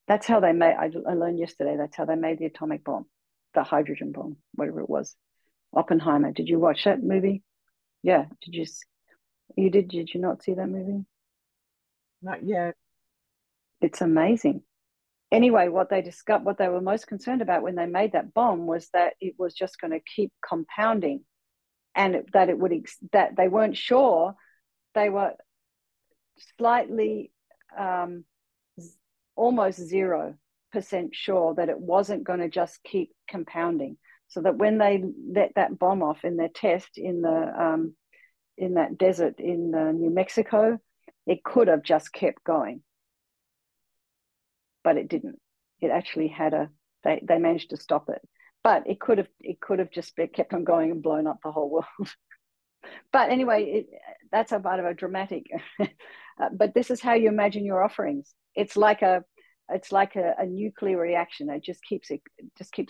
That's how they made. I learned yesterday. That's how they made the atomic bomb. The hydrogen bomb, whatever it was. Oppenheimer. Did you watch that movie? Yeah. Did you not see that movie? Not yet. It's amazing. Anyway, what they were most concerned about when they made that bomb was that it was just going to keep compounding and that it would that they weren't sure. They were slightly almost 0% sure that it wasn't going to just keep compounding. So that when they let that bomb off in their test in that desert in New Mexico, it could have just kept going, but it didn't. It actually had they managed to stop it, but it could have just kept on going and blown up the whole world. But anyway, that's a bit of a dramatic. But this is how you imagine your offerings. It's like a nuclear reaction. It just keeps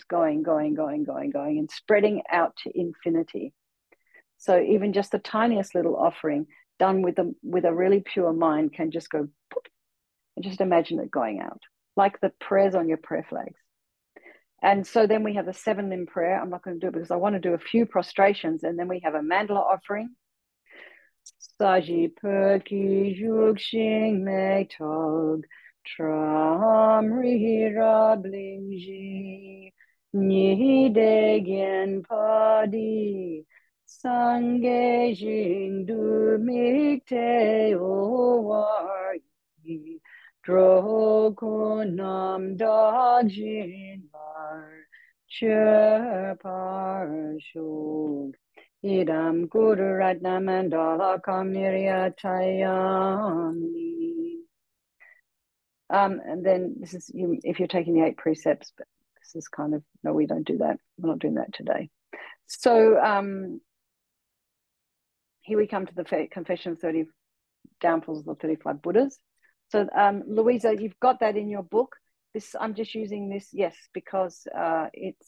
going, and spreading out to infinity. So even just the tiniest little offering done with a really pure mind can just go poof, and just imagine it going out, like the prayers on your prayer flags. And so then we have the 7-limb prayer. I'm not going to do it because I want to do a few prostrations, and then we have a mandala offering. Saji perki yukshing metog tram rira blingji ni degen padi sange jingdu mikte owari drokunam dagjin lar chepar Idam Guru Ratna Mandala Kamnirya Tayami. And then this is if you're taking the 8 precepts, but this is kind of, no, we don't do that. We're not doing that today. So here we come to the Confession of 30 Downfalls of the 35 Buddhas. So Louisa, you've got that in your book. I'm just using this, yes, because it's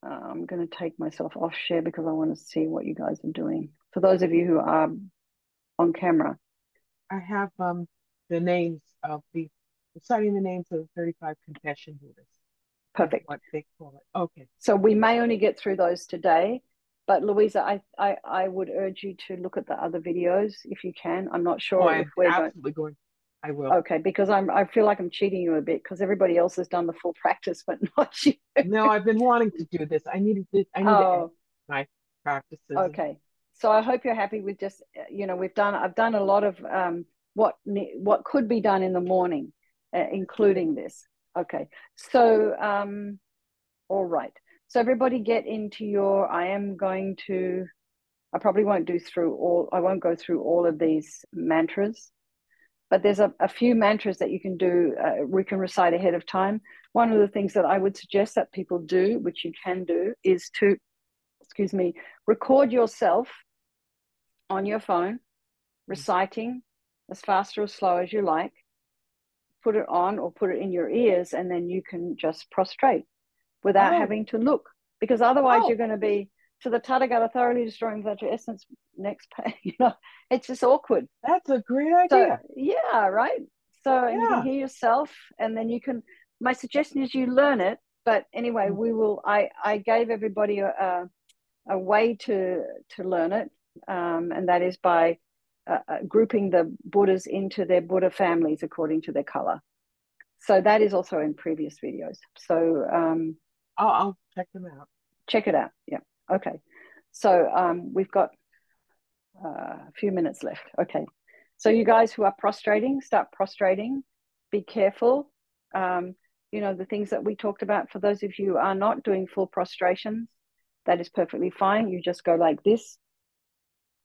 I'm going to take myself off share because I want to see what you guys are doing. For those of you who are on camera. I have the names of reciting the names of the 35 confession Buddhas. Perfect. What they call it. Okay. So we may only get through those today, but Louisa, I would urge you to look at the other videos if you can. I'm not sure if we're absolutely going. I will. Okay, because I feel like I'm cheating you a bit because everybody else has done the full practice, but not you. No, I've been wanting to do this. I need to add my practices. Okay, so I hope you're happy with just I've done a lot of what could be done in the morning, including this. Okay, so all right. So everybody get into your. I probably won't I won't go through all of these mantras. But there's a few mantras that you can do, we can recite ahead of time. One of the things that I would suggest that people do, which you can do, is to, record yourself on your phone, reciting as fast or as slow as you like. Put it on or put it in your ears, and then you can just prostrate without having to look. Because otherwise you're going to be to the Tathagata, thoroughly destroying without your essence, next page. It's just awkward. That's a great idea. So, yeah, right. So and you can hear yourself, and then you can. My suggestion is you learn it. But anyway, we will. I gave everybody a way to learn it, and that is by grouping the Buddhas into their Buddha families according to their color. So that is also in previous videos. So I'll check them out. Check it out. Yeah. Okay. So we've got a few minutes left. Okay. So you guys who are prostrating, start prostrating. Be careful. The things that we talked about, for those of you who are not doing full prostrations, that is perfectly fine. You just go like this,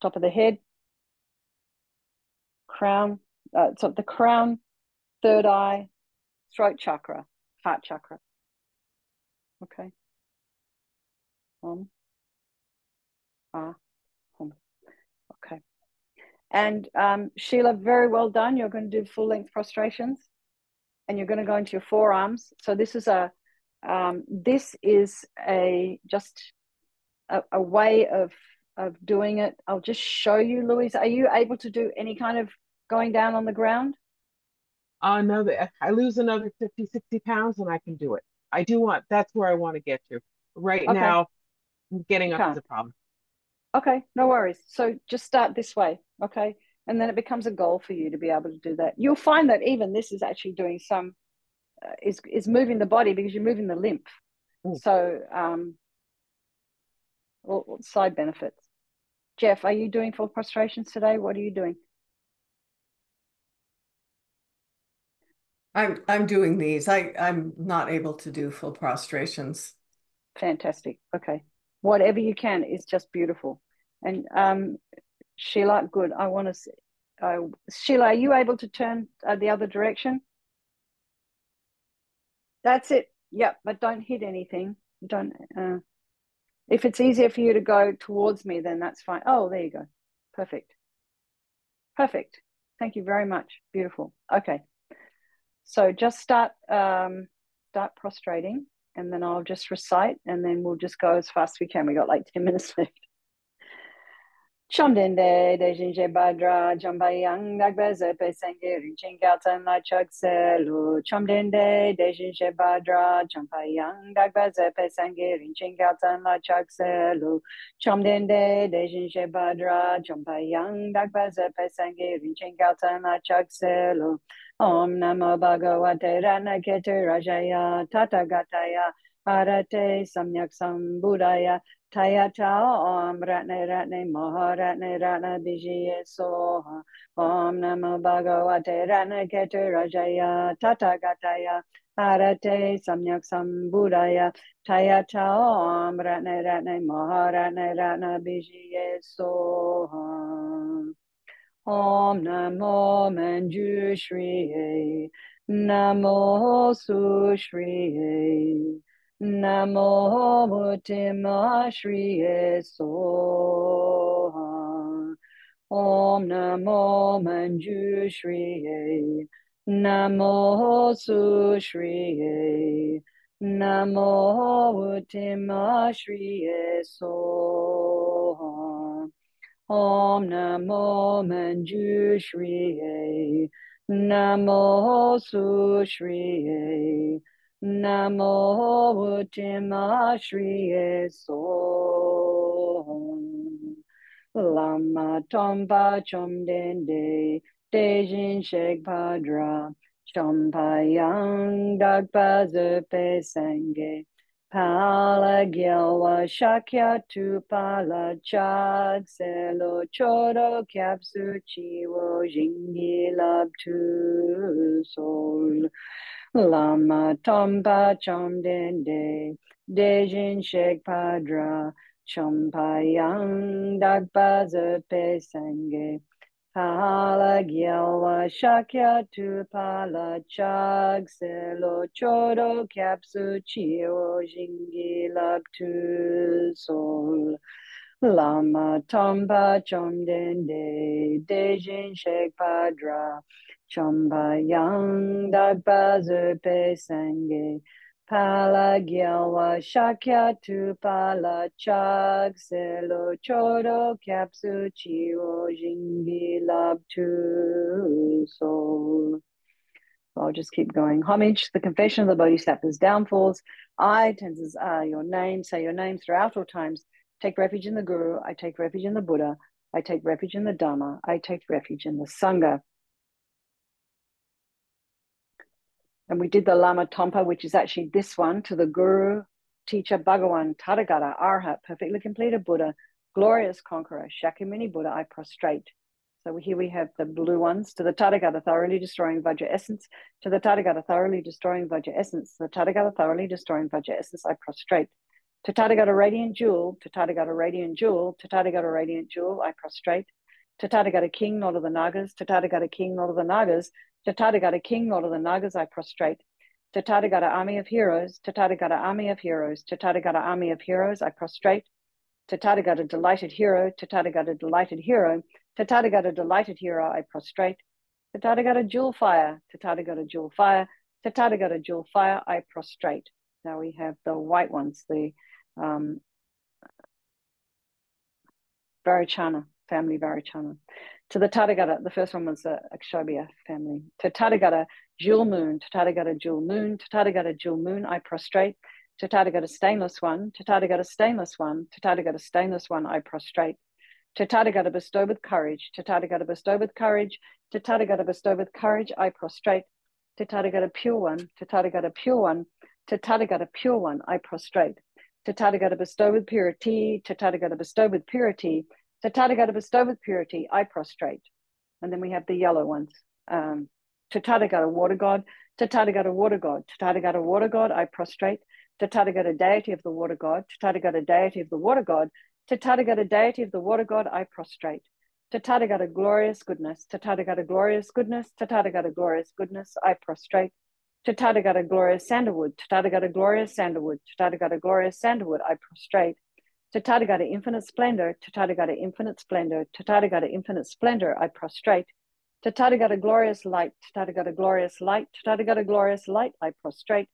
top of the head, crown, so the crown, third eye, throat chakra, heart chakra. Okay. Okay. And Sheila, very well done. You're going to do full length prostrations, and you're going to go into your forearms. So this is a way of doing it. I'll just show you, Louise. Are you able to do any kind of going down on the ground? No, I lose another 50, 60 pounds and I can do it. That's where I want to get to. Right now, getting up is a problem. Okay, no worries. So just start this way, okay? And then it becomes a goal for you to be able to do that. You'll find that even this is actually doing some, is moving the body because you're moving the lymph. So All side benefits. Jeff, are you doing full prostrations today? What are you doing? I'm doing these. I'm not able to do full prostrations. Fantastic. Okay. Whatever you can is just beautiful. And Sheila, good. I want to see. Sheila, are you able to turn the other direction? That's it. Yep, but don't hit anything. Don't. If it's easier for you to go towards me, then that's fine. Oh, there you go. Perfect. Perfect. Thank you very much. Beautiful. Okay. So just start prostrating, and then I'll just recite, and then we'll just go as fast as we can. We got like 10 minutes left. Chomdende dejinje badra jambayang dagbeze pesenge rinching gatan la chugselu. Chomdende dejinje badra jambayang dagbeze pesenge rinching gatan la chugselu. Chomdende dejinje badra jambayang dagbeze pesenge rinching gatan la chugselu. Om Namo Bhagavate Ranakete Rajaya Tathagataya Arate Samyak Sambuddhaya Tayata Om Ratne Ratne Maharatne Ratna Bijiye Soha. Om Namo Bhagavate Ranakete Rajaya Tathagataya Arate Samyak Sambuddhaya Tayata Om Ratne Ratne Maharatne Ratna Bijiye Soha. Om Namo Manjushriye, Namo Sushriye, Namo Muttimashriye Soha. Om Namo Manjushriye, Namo Sushriye, Namo Muttimashriye Soha. Om Namo Manjushriye, Namo Sushriye, Namo Muttimashriye Soham. Lama Tompa Chomdende, Dejin Shek Padra, Chompayang Dagpa Zepe Senge. Pala Gyalwa Shakya tu Pala Chag Selo Choro Kyapsu Chiwo Jingi Lab tu Sol. Lama Tompa Chomdende Dejin Shek Padra Chompayang Dagpa Zepe Senge. Pala Gyalwa Shakya tu Pala Chag Selo Choro Kyapsu Chio Jingi Lab tu Sol. Lama Tompa Chomdende Dejin Shek Padra Chombayang Dagpa Zepe Senge. Pala Gyalwa Shakya tu Pala Chag Selo Choro Kyapsu Chio Jingi Lab tu Sol. I'll just keep going. Homage, the confession of the Bodhisattva's downfalls. I, tenses are your name. Say your name throughout all times. Take refuge in the Guru. I take refuge in the Buddha. I take refuge in the Dhamma. I take refuge in the Sangha. And we did the Lama Tompa, which is actually this one, to the Guru, Teacher, Bhagawan, Tathagata, Arhat, perfectly completed Buddha, glorious conqueror, Shakyamuni Buddha, I prostrate. So here we have the blue ones. To the Tathagata, thoroughly destroying Vajra essence. To the Tathagata, thoroughly destroying Vajra essence. To the Tathagata, thoroughly destroying Vajra essence, I prostrate. To Tathagata, radiant jewel. To Tathagata, radiant jewel. To Tathagata, radiant jewel, I prostrate. To Tathagata, king, not of the Nagas. To Tathagata, king, not of the Nagas. To Tathagata, king, not of the Nagas, I prostrate. To Tathagata, army of heroes. To Tathagata, army of heroes. To Tathagata, army of heroes, I prostrate. To Tathagata, delighted hero. To Tathagata, delighted hero. To Tathagata, delighted hero, I prostrate. To Tathagata, jewel fire. To Tathagata, jewel fire. To Tathagata, jewel fire, I prostrate. Now we have the white ones, the Varachana, family Varachana. To the Tathagata, the first one was the Akshobhya family. To Tathagata, jewel moon. To Tathagata, jewel moon. To Tathagata, jewel moon, I prostrate. To Tathagata, stainless one. To Tathagata, stainless one. To Tathagata, stainless one, I prostrate. To Tathagata, bestow with courage. To Tathagata, bestow with courage. To Tathagata, bestow with courage, I prostrate. To Tathagata, pure one. To Tathagata, pure one. To Tathagata, pure one, I prostrate. Tathagata bestow with purity, Tathagata bestow with purity, Tathagata bestow with purity, I prostrate. And then we have the yellow ones. Tathagata water god, Tathagata water god, Tathagata water god, I prostrate. Tathagata deity of the water god, Tathagata deity of the water god, Tathagata deity of the water god, I prostrate. Tathagata glorious goodness, Tathagata glorious goodness, Tathagata glorious goodness, I prostrate. Tathagata glorious sandalwood, Tathagata glorious sandalwood, Tathagata glorious sandalwood, I prostrate. Tathagata infinite splendor, Tathagata infinite splendor, Tathagata infinite splendor, I prostrate. Tathagata glorious light, Tathagata glorious light, Tathagata glorious light, I prostrate.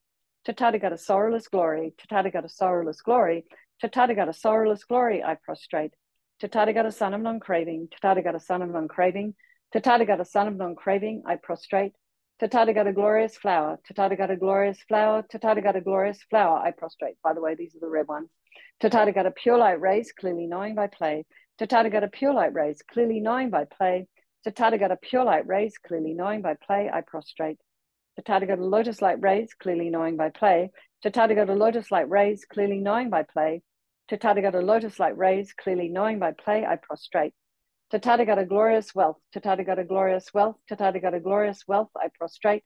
Tathagata sorrowless glory, Tathagata sorrowless glory, Tathagata sorrowless glory, I prostrate. Tathagata son of non-craving, Tathagata son of non-craving, Tathagata son of non-craving, I prostrate. Tathagata glorious flower, Tathagata glorious flower, Tathagata glorious flower, I prostrate. By the way, these are the red ones. Tathagata pure light rays, clearly knowing by play. Tathagata pure light rays, clearly knowing by play. Tathagata pure light rays, clearly knowing by play, I prostrate. Tathagata lotus light rays, clearly knowing by play. Tathagata lotus light rays, clearly knowing by play. Tathagata lotus light rays, clearly knowing by play, I prostrate. Tathagata glorious wealth, Tathagata glorious wealth, Tathagata glorious wealth, I prostrate.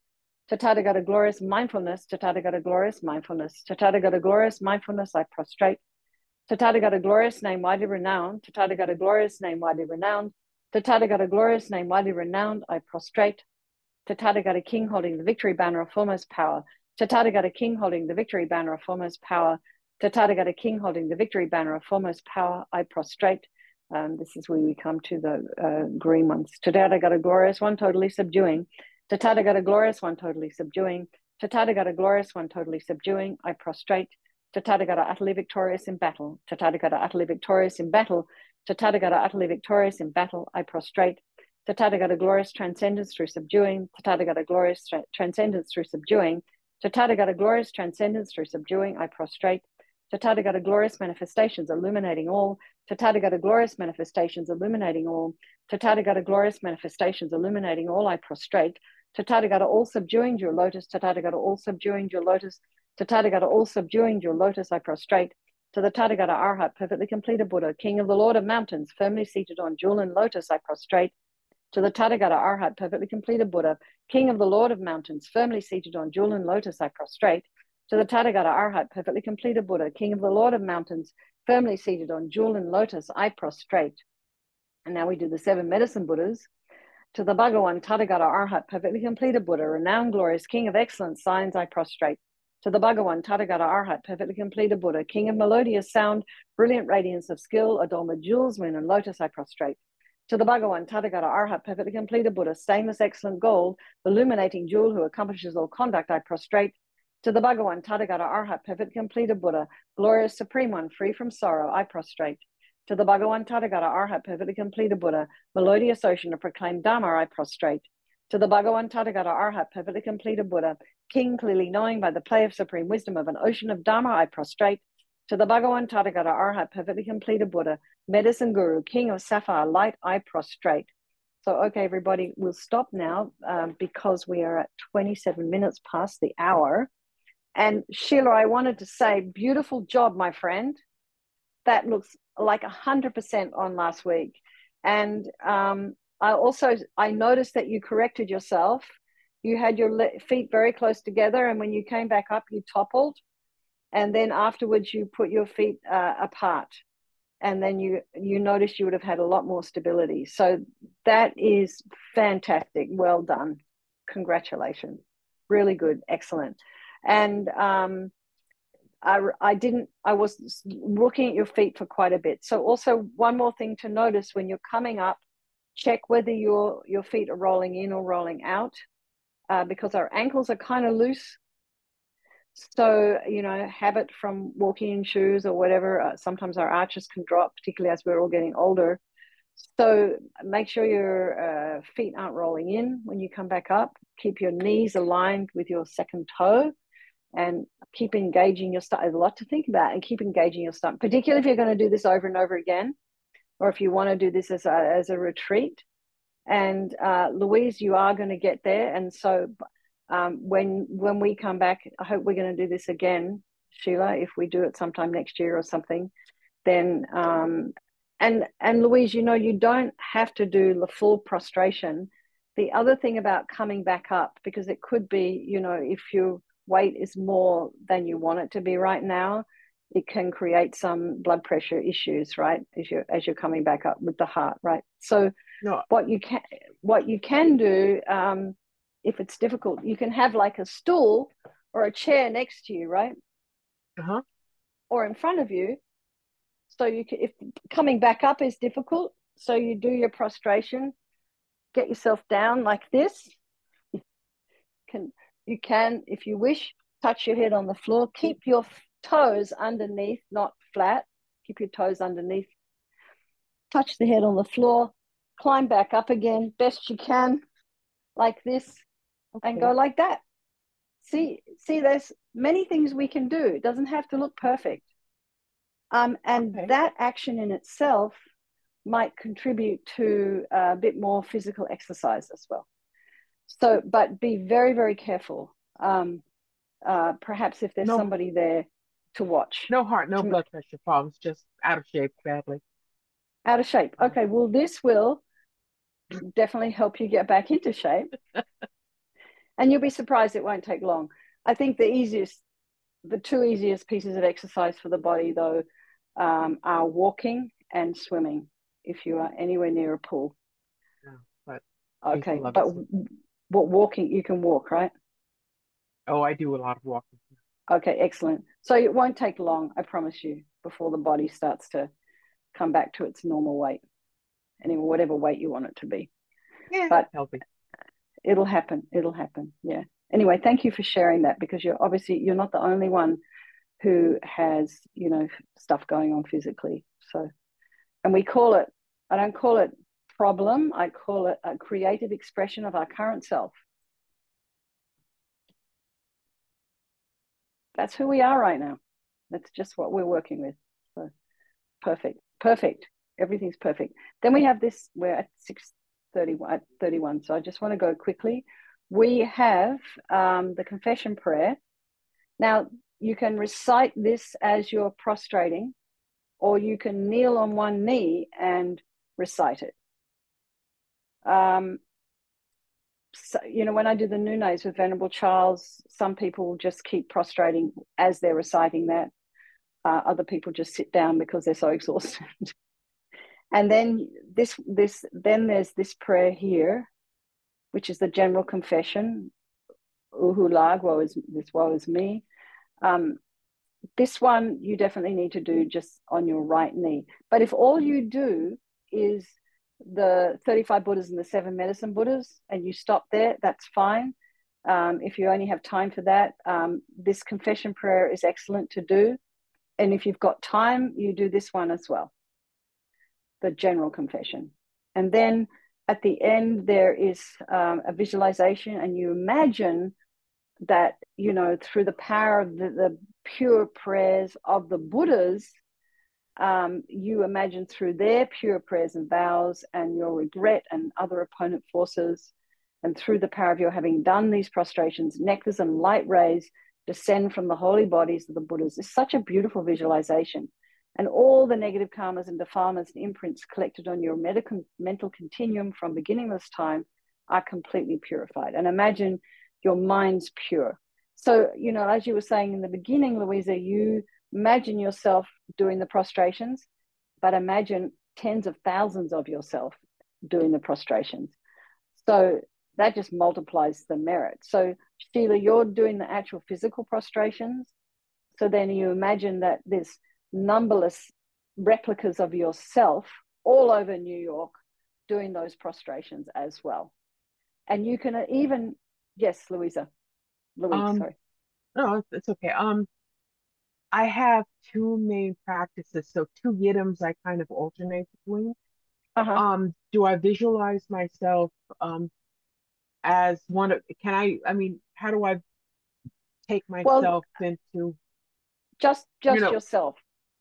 Tathagata glorious mindfulness, Tathagata glorious mindfulness, Tathagata glorious mindfulness, I prostrate. Tathagata glorious name widely renowned, Tathagata glorious name widely renowned, Tathagata glorious name widely renowned, I prostrate. Tathagata king holding the victory banner of foremost power, Tathagata king holding the victory banner of foremost power, Tathagata king holding the victory banner of foremost power, I prostrate. This is where we come to the green ones. Tathagata glorious one, totally subduing. Tathagata glorious one, totally subduing. Tathagata glorious one, totally subduing. I prostrate. Tathagata utterly victorious in battle. Tathagata utterly victorious in battle. Tathagata utterly victorious in battle. I prostrate. Tathagata glorious transcendence through subduing. Tathagata glorious transcendence through subduing. Tathagata glorious transcendence through subduing. I prostrate. Tathagata glorious manifestations illuminating all. Tathagata glorious manifestations illuminating all. Tathagata glorious manifestations illuminating all, I prostrate. Tathagata all subduing your lotus. Tathagata all subduing your lotus. Tathagata all subduing your lotus, I prostrate. To the Tathagata Arhat, perfectly completed Buddha, King of the Lord of Mountains, firmly seated on jewel and lotus, I prostrate. To the Tathagata Arhat, perfectly completed Buddha, King of the Lord of Mountains, firmly seated on jewel and lotus, I prostrate. To the Tathagata Arhat, perfectly completed Buddha, King of the Lord of Mountains, firmly seated on jewel and lotus, I prostrate. And now we do the 7 medicine Buddhas. To the Bhagawan Tathagata Arhat, perfectly completed Buddha, renowned, glorious, King of excellent signs, I prostrate. To the Bhagawan Tathagata Arhat, perfectly completed Buddha, King of melodious sound, brilliant radiance of skill, adorned jewels, moon and lotus, I prostrate. To the Bhagawan Tathagata Arhat, perfectly completed Buddha, stainless excellent gold, illuminating jewel who accomplishes all conduct, I prostrate. To the Bhagawan Tathagata Arhat, perfectly completed Buddha, glorious supreme one, free from sorrow, I prostrate. To the Bhagawan Tathagata Arhat, perfectly completed Buddha, melodious ocean of proclaimed Dharma, I prostrate. To the Bhagawan Tathagata Arhat, perfectly completed Buddha, King clearly knowing by the play of supreme wisdom of an ocean of Dharma, I prostrate. To the Bhagawan Tathagata Arhat, perfectly completed Buddha, medicine guru, King of sapphire light, I prostrate. So, okay, everybody, we'll stop now because we are at 27 minutes past the hour. And Sheila, I wanted to say, beautiful job, my friend. That looks like 100% on last week. And I noticed that you corrected yourself. You had your feet very close together, and when you came back up, you toppled. And then afterwards, you put your feet apart. And then you noticed you would have had a lot more stability. So that is fantastic. Well done. Congratulations. Really good. Excellent. And I was looking at your feet for quite a bit. So also one more thing to notice when you're coming up, check whether your feet are rolling in or rolling out because our ankles are kind of loose. So, habit from walking in shoes or whatever, sometimes our arches can drop, particularly as we're all getting older. So make sure your feet aren't rolling in when you come back up. Keep your knees aligned with your second toe. And keep engaging your stomach. There's a lot to think about, and keep engaging your stomach, particularly if you're going to do this over and over again, or if you want to do this as a retreat. And Louise, you are going to get there. And so when we come back, I hope we're going to do this again, Sheila, if we do it sometime next year or something, then and Louise, you know, you don't have to do the full prostration. The other thing about coming back up, because it could be, you know, if your weight is more than you want it to be right now, it can create some blood pressure issues, right? As you're coming back up with the heart, right? So No. what you can do, if it's difficult, you can have like a stool or a chair next to you, right? Uh-huh. Or in front of you. So you can, if coming back up is difficult, so you do your prostration, get yourself down like this. You can, if you wish, touch your head on the floor. Keep your toes underneath, not flat. Keep your toes underneath. Touch the head on the floor. Climb back up again, best you can, like this, and go like that. See, there's many things we can do. It doesn't have to look perfect. And that action in itself might contribute to a bit more physical exercise as well. So, but be very, very careful. Perhaps if there's somebody there to watch. No heart, no blood pressure problems, just out of shape badly. Out of shape. Okay, well, this will definitely help you get back into shape. And you'll be surprised it won't take long. I think the two easiest pieces of exercise for the body, though, are walking and swimming, if you are anywhere near a pool. No, but okay, but what walking, you can walk, right? Oh, I do a lot of walking. Okay, excellent. So it won't take long, I promise you, before the body starts to come back to its normal weight, anyway, whatever weight you want it to be. Yeah, but healthy. It'll happen. Yeah. Anyway, thank you for sharing that, because you're not the only one who has, you know, stuff going on physically. So, and I don't call it problem, I call it a creative expression of our current self. That's who we are right now. That's just what we're working with. So perfect. Everything's perfect. Then we have this, we're at 6:31. So I just want to go quickly. We have the confession prayer. Now, you can recite this as you're prostrating, or you can kneel on one knee and recite it. So, you know, when I do the Nunes with Venerable Charles, some people just keep prostrating as they're reciting that. Other people just sit down because they're so exhausted. And then then there's this prayer here, which is the general confession. Uhulag, woe is me. This one you definitely need to do just on your right knee. But if all you do is the 35 Buddhas and the 7 medicine Buddhas, and you stop there, that's fine. If you only have time for that, this confession prayer is excellent to do. And if you've got time, you do this one as well, the general confession. And then at the end, there is a visualization, and you imagine that, you know, through the power of the pure prayers of the Buddhas, you imagine through their pure prayers and vows and your regret and other opponent forces, and through the power of your having done these prostrations, nectars and light rays descend from the holy bodies of the Buddhas. It's such a beautiful visualization. And all the negative karmas and defilements and imprints collected on your mental continuum from beginningless time are completely purified. And imagine your mind's pure. So, you know, as you were saying in the beginning, Louisa, you imagine yourself doing the prostrations, but imagine tens of thousands of yourself doing the prostrations. So that just multiplies the merit. So Sheila, you're doing the actual physical prostrations. So then you imagine that there's numberless replicas of yourself all over New York doing those prostrations as well. And you can even, yes, Louise, sorry. No, it's okay. I have two main practices, so two yidams I kind of alternate between. Do I visualize myself as one of, how do I take myself into just yourself.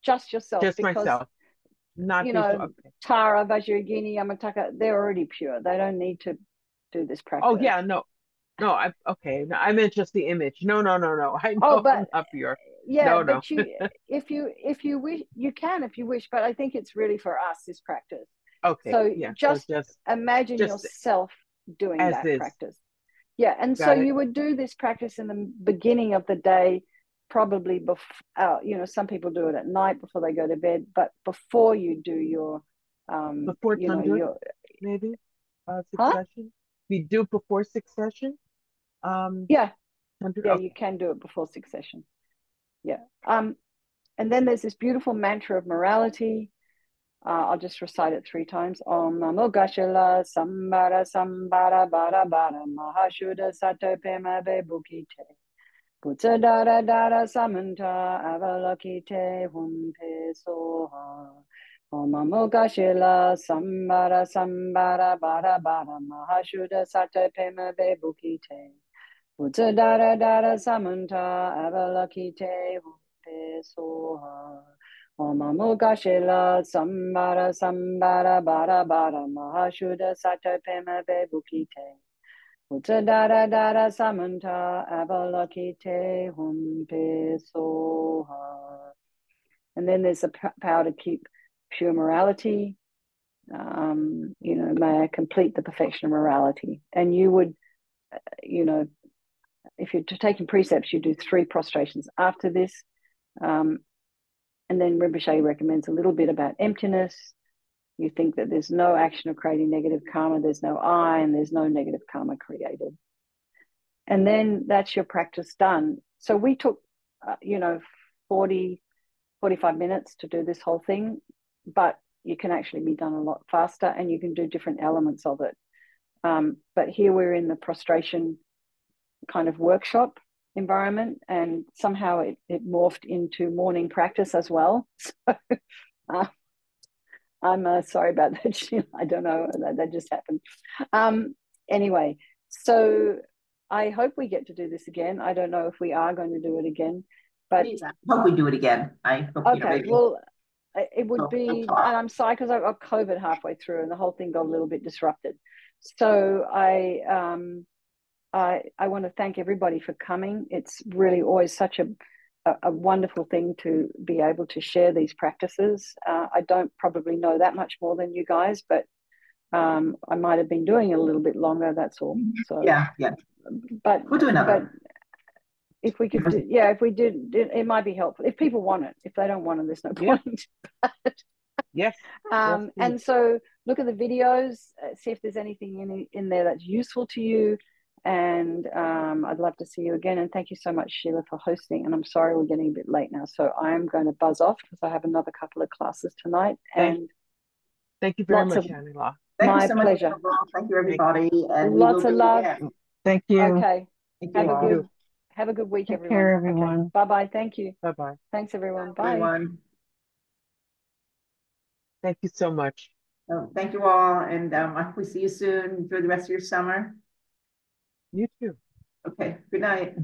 Just because, myself, not Tara, Vajrayogini, Yamataka, they're already pure. They don't need to do this practice. Oh yeah, no, I meant just the image. No, I know I'm not pure. Yeah, No, no. but if you wish, you can if you wish, but I think it's really for us, this practice. Okay, So yeah. So just imagine just yourself doing as that is. practice. Yeah, and so Got it. you would do this practice in the beginning of the day, probably before, some people do it at night before they go to bed, but before you do your, Before Tundra, your, maybe, huh? succession. We do before succession. Yeah, Tundra, yeah, okay. you can do it before succession. Yeah. And then there's this beautiful mantra of morality. I'll just recite it 3 times. Om Namo Gashela Sambara Sambara Bara Bara Mahashuddha Sato Pema Bebukite. Putsa Dara Dara Samanta Avalokite Humpe Soha. Om Namo Gashela Sambara Sambara Bara Bara Mahashuddha Sato Pema Bebukite. Putsa Dara Dara Samanta Avalokite Humpe Soha. Om Namo Gashela Sambara Sambara Bara Bara Mahashuddha Sato Pema Bebukite. Putsa Dara Dara Samanta Avalokite Humpe Soha. And then there's the power to keep pure morality. May I complete the perfection of morality. And you would, if you're taking precepts, you do 3 prostrations after this. And then Rinpoche recommends a little bit about emptiness. You think that there's no action of creating negative karma, there's no I, and there's no negative karma created. And then that's your practice done. So we took, 40, 45 minutes to do this whole thing, but you can actually be done a lot faster and you can do different elements of it. But here we're in the prostration kind of workshop environment, and somehow it morphed into morning practice as well. So I'm sorry about that. I don't know, that just happened. Anyway, so I hope we get to do this again. I don't know if we are going to do it again, but please, I hope we do it again. I hope okay. Well, it would be, and I'm sorry because I got COVID halfway through, and the whole thing got a little bit disrupted. So I want to thank everybody for coming. It's really always such a wonderful thing to be able to share these practices. I don't probably know that much more than you guys, but I might have been doing it a little bit longer. That's all. So yeah. But we'll do another. But if we could do, if we did, it might be helpful. If people want it, if they don't want it, there's no point. Yes. And so look at the videos, see if there's anything in there that's useful to you. And I'd love to see you again. And thank you so much, Sheila, for hosting. And I'm sorry we're getting a bit late now. So I'm going to buzz off because I have another couple of classes tonight. And thank you very much, Anila. Thank you so pleasure. Much. Thank you, everybody. And lots of love. Thank you. Okay. Thank Have a good week, Take everyone. care, everyone. Okay. Bye-bye. Thank you. Bye-bye. Thanks, everyone. Bye. Everyone. Thank you so much. Oh, thank you all. And I hope we see you soon. Enjoy the rest of your summer. You too. Okay. Good night.